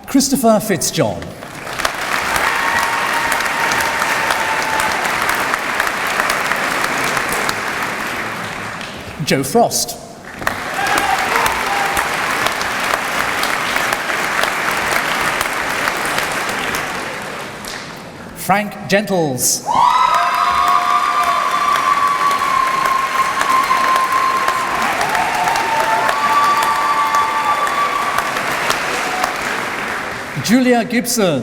Christopher Fitzjohn. Joe Frost. Frank Gentles. Julia Gibson.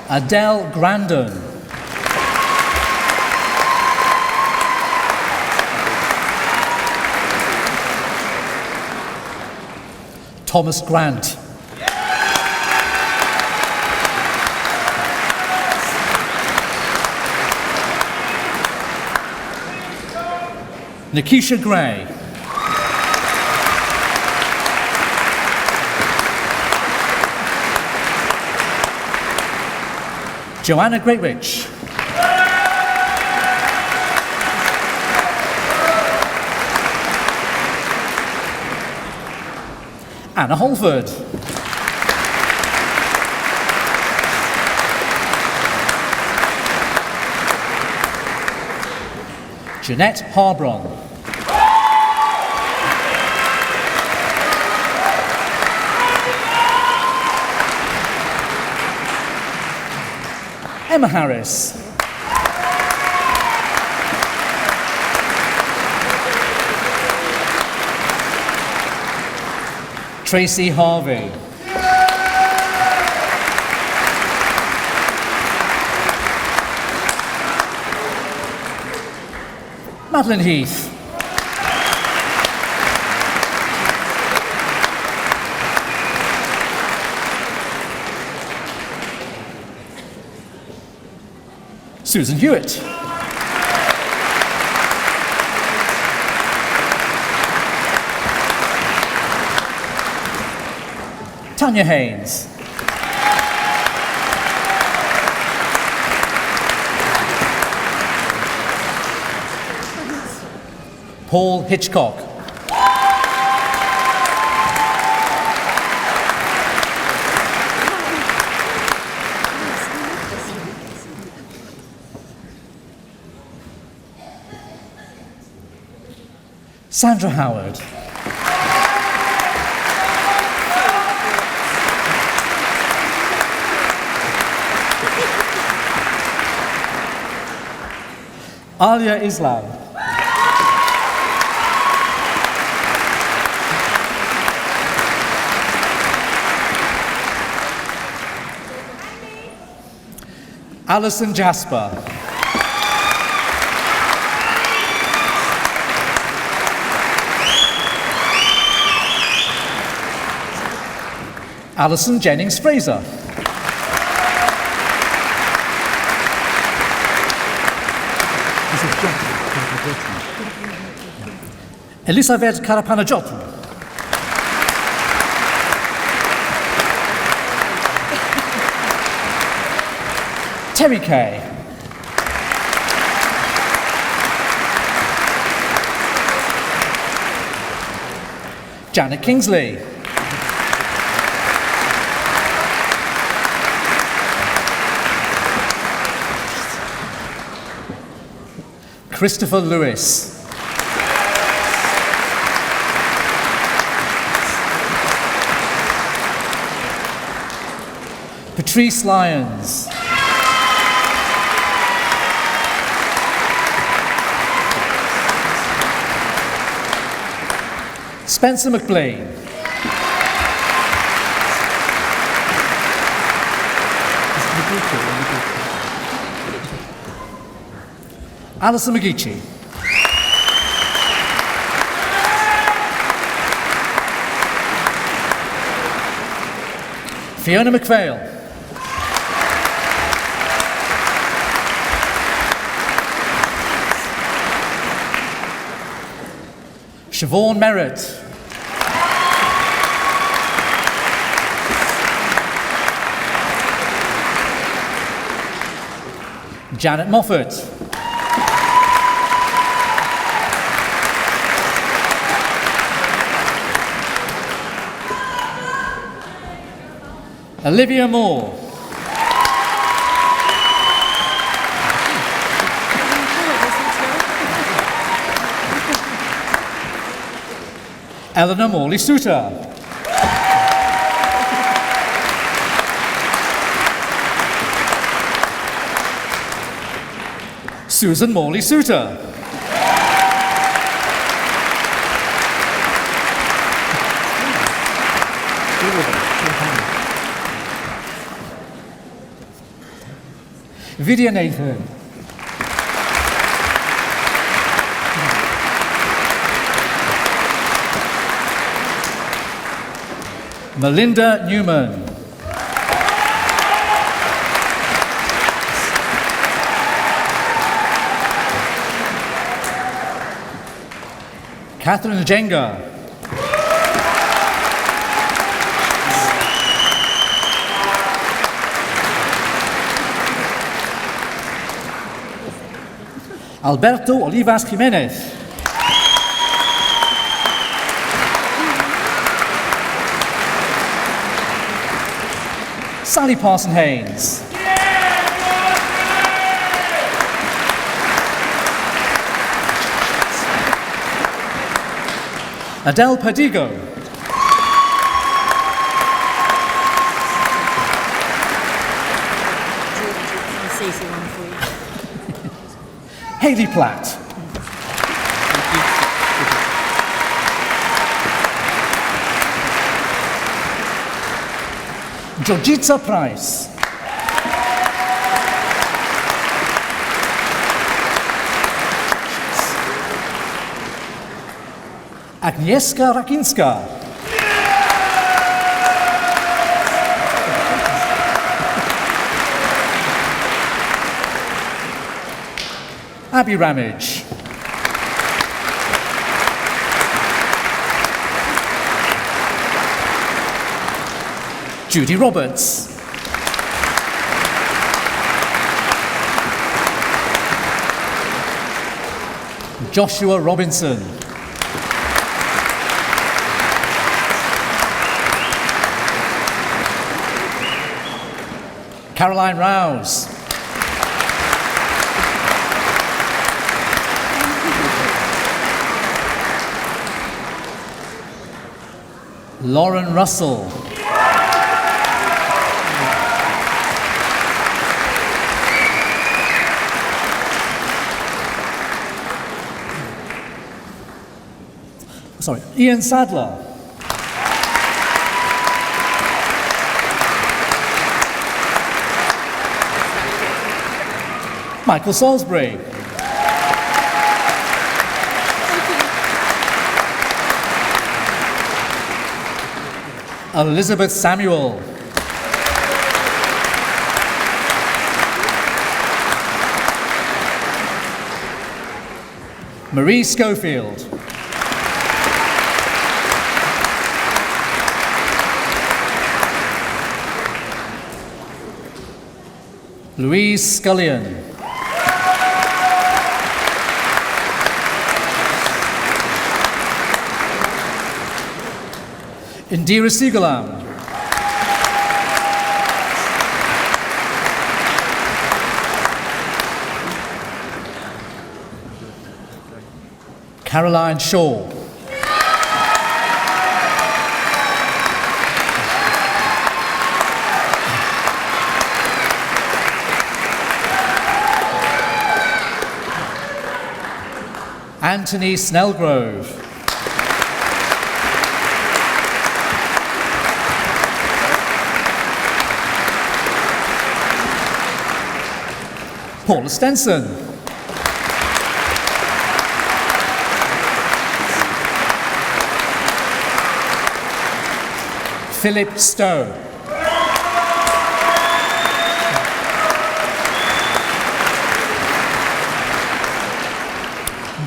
Adele Grandon. Thomas Grant. Nikisha Gray. Joanna Greatwich. Anna Holford. Jeanette Harbron. Emma Harris. Tracy Harvey. Madeline Heath. Susan Hewitt. Tanya Haynes. Paul Hitchcock. Sandra Howard. Alia Islam. Alison Jasper. Alison Jennings Fraser. Elisabeth Karapanajotou. Terry Kay. Janet Kingsley. Christopher Lewis. Patrice Lyons. Spencer McBlain. Alison McGeechee. Fiona McPhail. Siobhan Merritt. Janet Moffat. Olivia Moore. Eleanor Morley-Suter. Susan Morley-Suter. Vidya Nathan. Melinda Newman. Catherine Jenga. Alberto Olivas Jimenez. Sally Parson Haynes. Adele Perdigo. Hayley Platt. Georgita Price. Agnieszka Rakinska. Abby Ramage. Judy Roberts. Joshua Robinson. Caroline Rouse. Lauren Russell. Sorry, Ian Sadler. Michael Salisbury. Elizabeth Samuel. Marie Schofield. Louise Scullion. Indira Sigalam. Caroline Shaw. Anthony Snellgrove. Paula Stenson. Philip Stowe.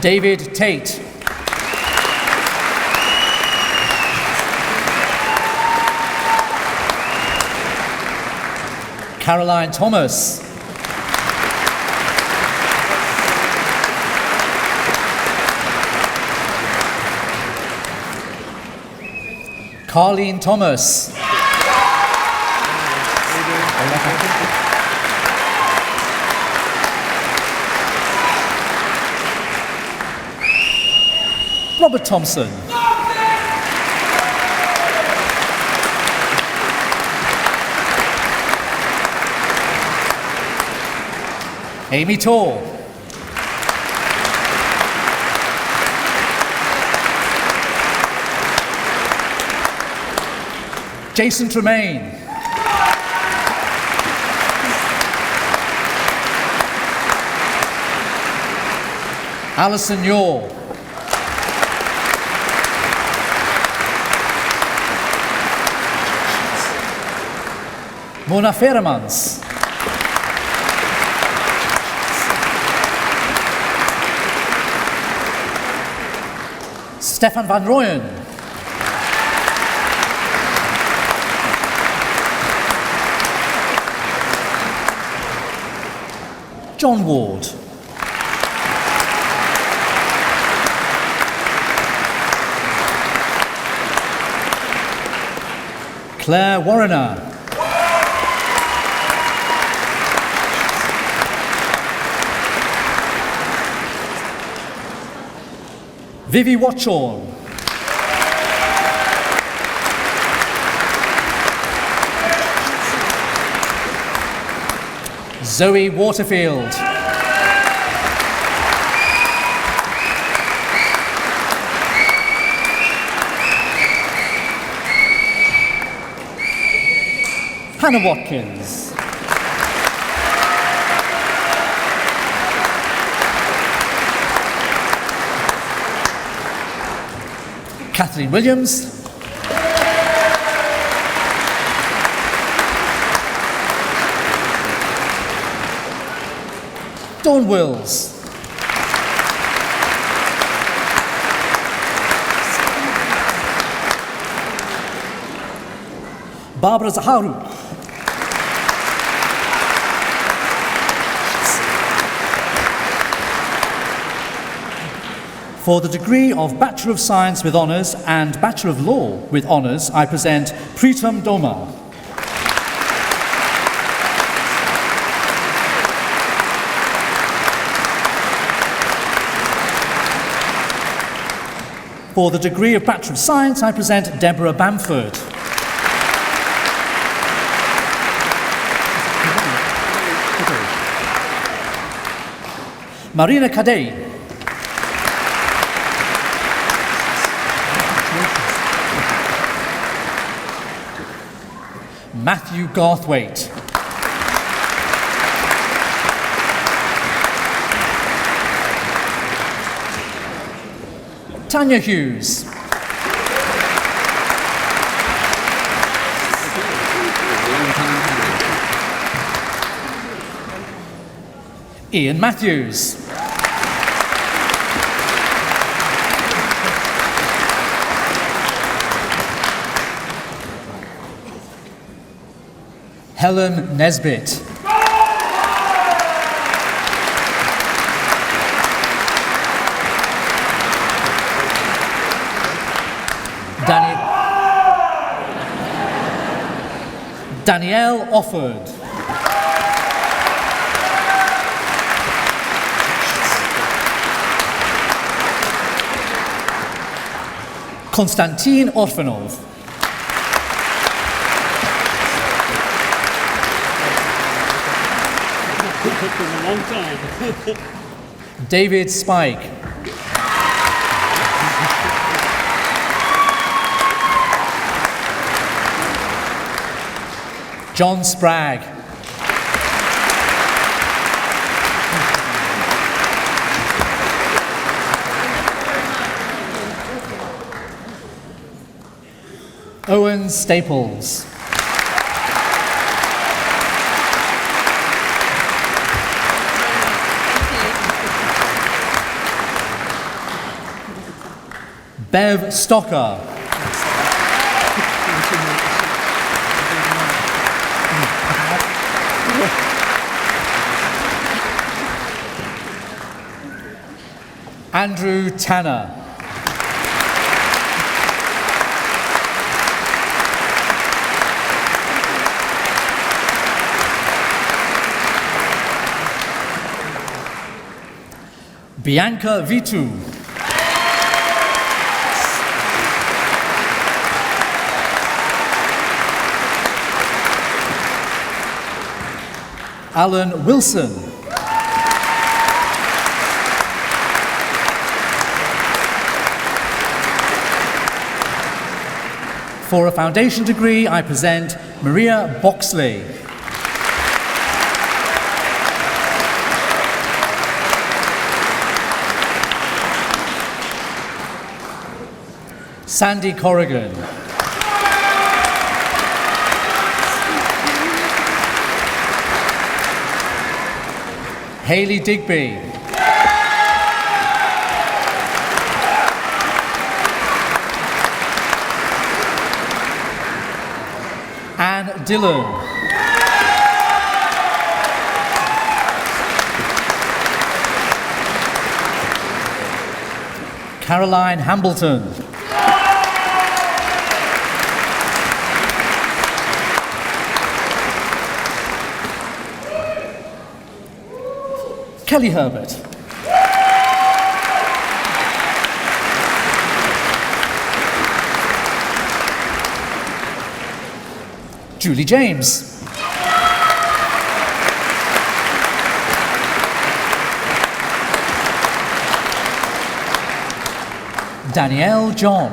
David Tate. Caroline Thomas. Carleen Thomas. Robert Thompson. Amy Torr. Jason Tremaine. Alison Yore. Mona Feremans. Stefan van Rooyen. John Ward. Claire Warriner. Vivi Watchorn. Zoe Waterfield. Hannah Watkins. Kathleen Williams. Dawn Wills. Barbara Zaharu. For the degree of Bachelor of Science with Honours and Bachelor of Law with Honours, I present Pritam Doma. For the degree of Bachelor of Science, I present Deborah Bamford. Marina Kadei. Matthew Garthwaite. Tanya Hughes. Ian Matthews. Helen Nesbitt. Danielle Offord. Konstantin Orfanov. Took them a long time. David Spike. John Spragg. Owen Staples. Bev Stocker. Andrew Tanner. Bianca Vitu. Alan Wilson. For a foundation degree, I present Maria Boxley. Sandy Corrigan. Hayley Digby. Anne Dillon. Caroline Hambleton. Kelly Herbert. Julie James. Danielle John.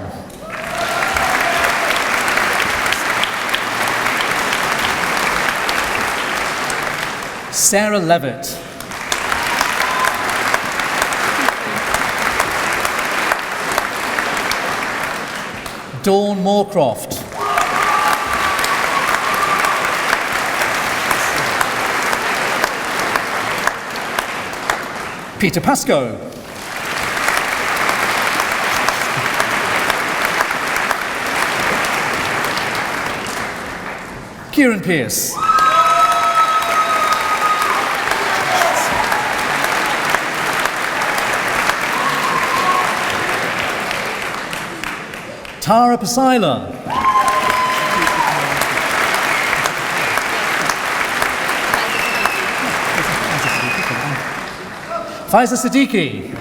Sarah Levitt. Dawn Moorcroft. Peter Pascoe. Kieran Pearce. Tara Pasila. Faiza Siddiqui.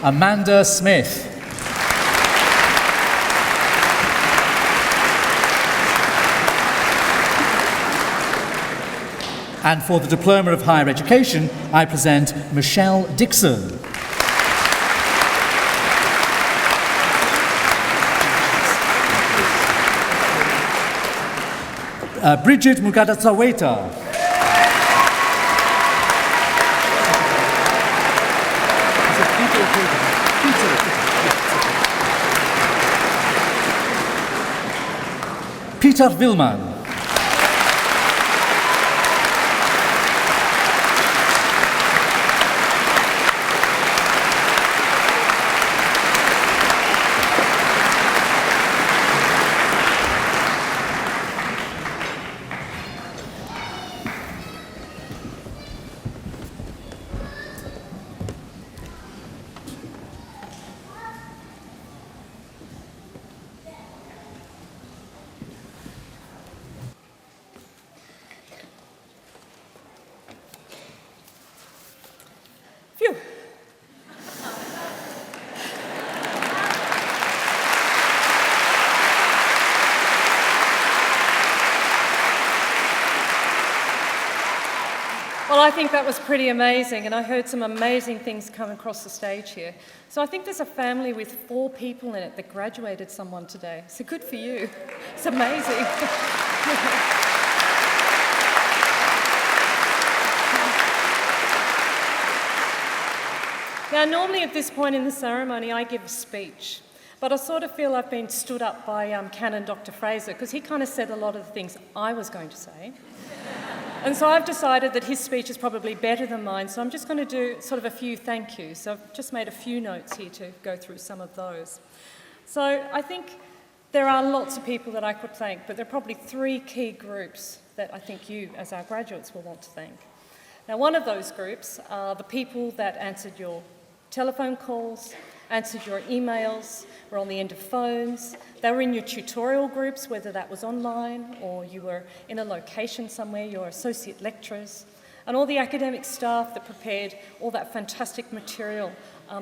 Amanda Smith. And for the Diploma of Higher Education, I present Michelle Dixon. Bridget Mugadasaweta. Peter Willmann. Well, I think that was pretty amazing, and I heard some amazing things come across the stage here. So I think there's a family with 4 people in it that graduated someone today. So good for you. It's amazing. Now, normally at this point in the ceremony, I give a speech. But I sort of feel I've been stood up by Canon Dr. Fraser, because he kind of said a lot of the things I was going to say. And so I've decided that his speech is probably better than mine, so I'm just going to do sort of a few thank yous. So I've just made a few notes here to go through some of those. So I think there are lots of people that I could thank, but there are probably 3 key groups that I think you, as our graduates, will want to thank. Now, one of those groups are the people that answered your telephone calls, answered your emails, were on the end of phones. They were in your tutorial groups, whether that was online or you were in a location somewhere, your associate lecturers, and all the academic staff that prepared all that fantastic material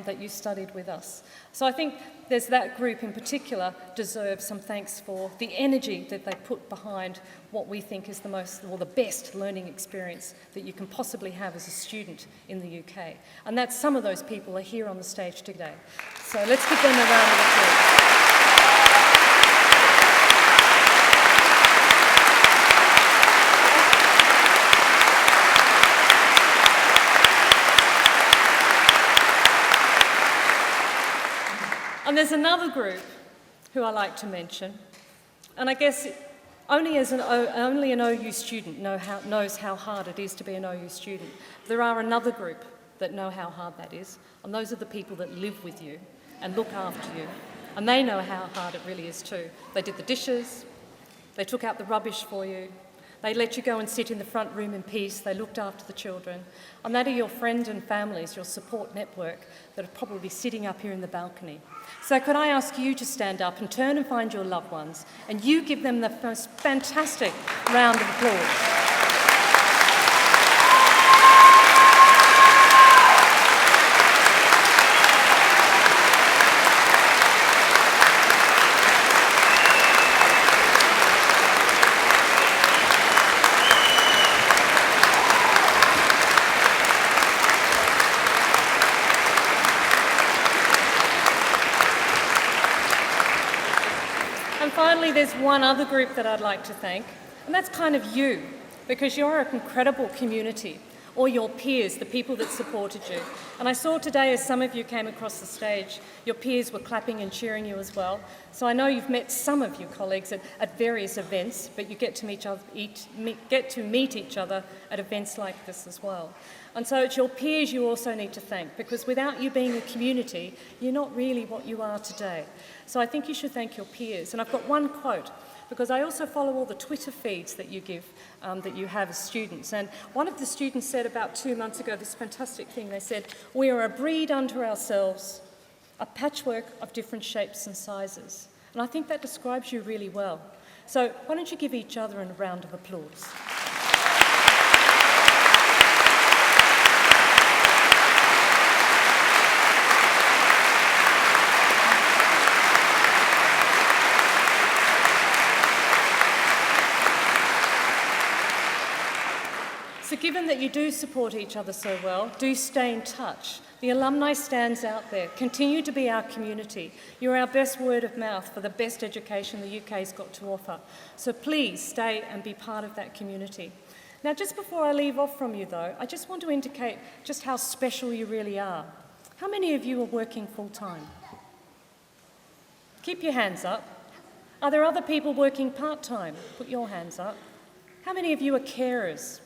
that you studied with us. So I think there's that group in particular deserves some thanks for the energy that they put behind what we think is the most, or the best learning experience that you can possibly have as a student in the UK. And that's some of those people are here on the stage today. So let's give them a round of applause. And there's another group who I like to mention, and I guess only an OU student knows how hard it is to be an OU student. There are another group that know how hard that is, and those are the people that live with you and look after you, and they know how hard it really is too. They did the dishes, they took out the rubbish for you, they let you go and sit in the front room in peace, they looked after the children, and that are your friends and families, your support network that are probably sitting up here in the balcony. So could I ask you to stand up and turn and find your loved ones, and you give them the most fantastic round of applause. Finally, there's one other group that I'd like to thank, and that's kind of you. because you're an incredible community, or your peers, the people that supported you. And I saw today, as some of you came across the stage, your peers were clapping and cheering you as well. So I know you've met some of your colleagues at various events, but you get to meet each other at events like this as well. And so it's your peers you also need to thank, because without you being a community, you're not really what you are today. So I think you should thank your peers. And I've got one quote, because I also follow all the Twitter feeds that you give, that you have as students. And one of the students said about 2 months ago this fantastic thing. They said, "We are a breed unto ourselves, a patchwork of different shapes and sizes." And I think that describes you really well. So why don't you give each other a round of applause? So given that you do support each other so well, do stay in touch. The alumni stands out there. Continue to be our community. You're our best word of mouth for the best education the UK's got to offer. So please stay and be part of that community. Now, just before I leave off from you though, I just want to indicate just how special you really are. How many of you are working full-time? Keep your hands up. Are there other people working part-time? Put your hands up. How many of you are carers?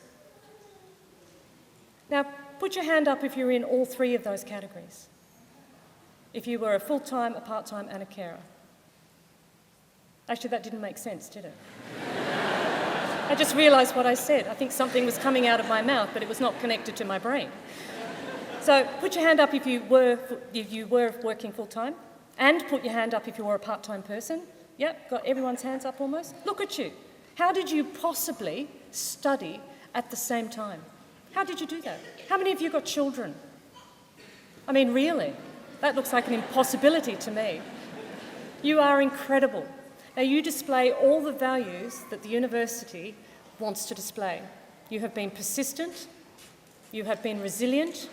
Now, put your hand up if you're in all three of those categories. If you were a full-time, a part-time and a carer. Actually, that didn't make sense, did it? I just realised what I said. I think something was coming out of my mouth, but it was not connected to my brain. So put your hand up if you were working full-time, and put your hand up if you were a part-time person. Yep, got everyone's hands up almost. Look at you. How did you possibly study at the same time? How did you do that? How many of you got children? I mean, really? That looks like an impossibility to me. You are incredible. Now, you display all the values that the university wants to display. You have been persistent, you have been resilient,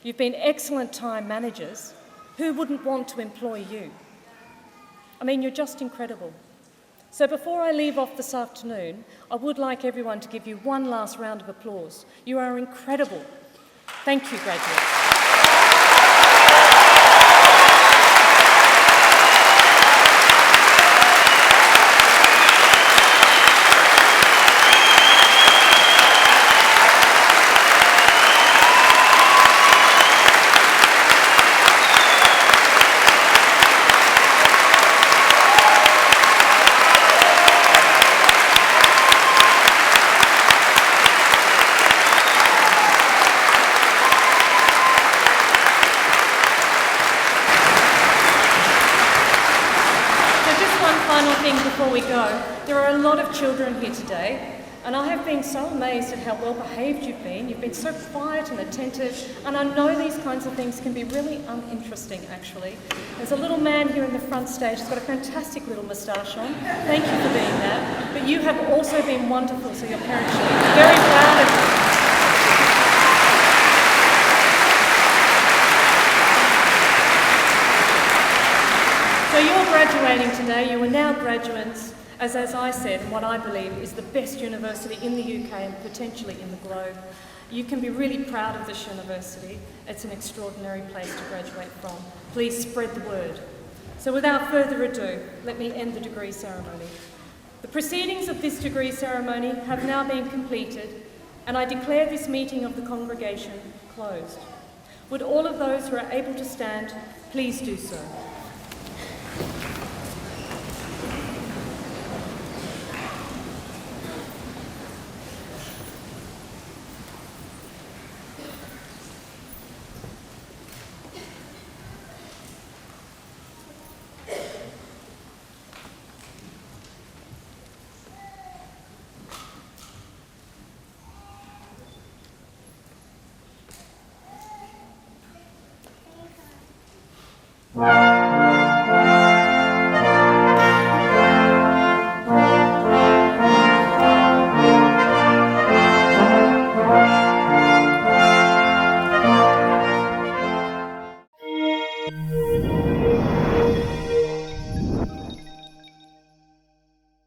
you've been excellent time managers. Who wouldn't want to employ you? I mean, you're just incredible. So before I leave off this afternoon, I would like everyone to give you one last round of applause. You are incredible. Thank you, graduates. Before we go, there are a lot of children here today, and I have been so amazed at how well behaved you've been. You've been so quiet and attentive, and I know these kinds of things can be really uninteresting, actually. There's a little man here in the front stage who's got a fantastic little moustache on. Thank you for being that. But you have also been wonderful, so your parents should be very proud of you. So you're graduating today, you are now graduates, as I said, what I believe is the best university in the UK and potentially in the globe. You can be really proud of this university. It's an extraordinary place to graduate from. Please spread the word. So without further ado, let me end the degree ceremony. The proceedings of this degree ceremony have now been completed, and I declare this meeting of the congregation closed. Would all of those who are able to stand please do so. Wow.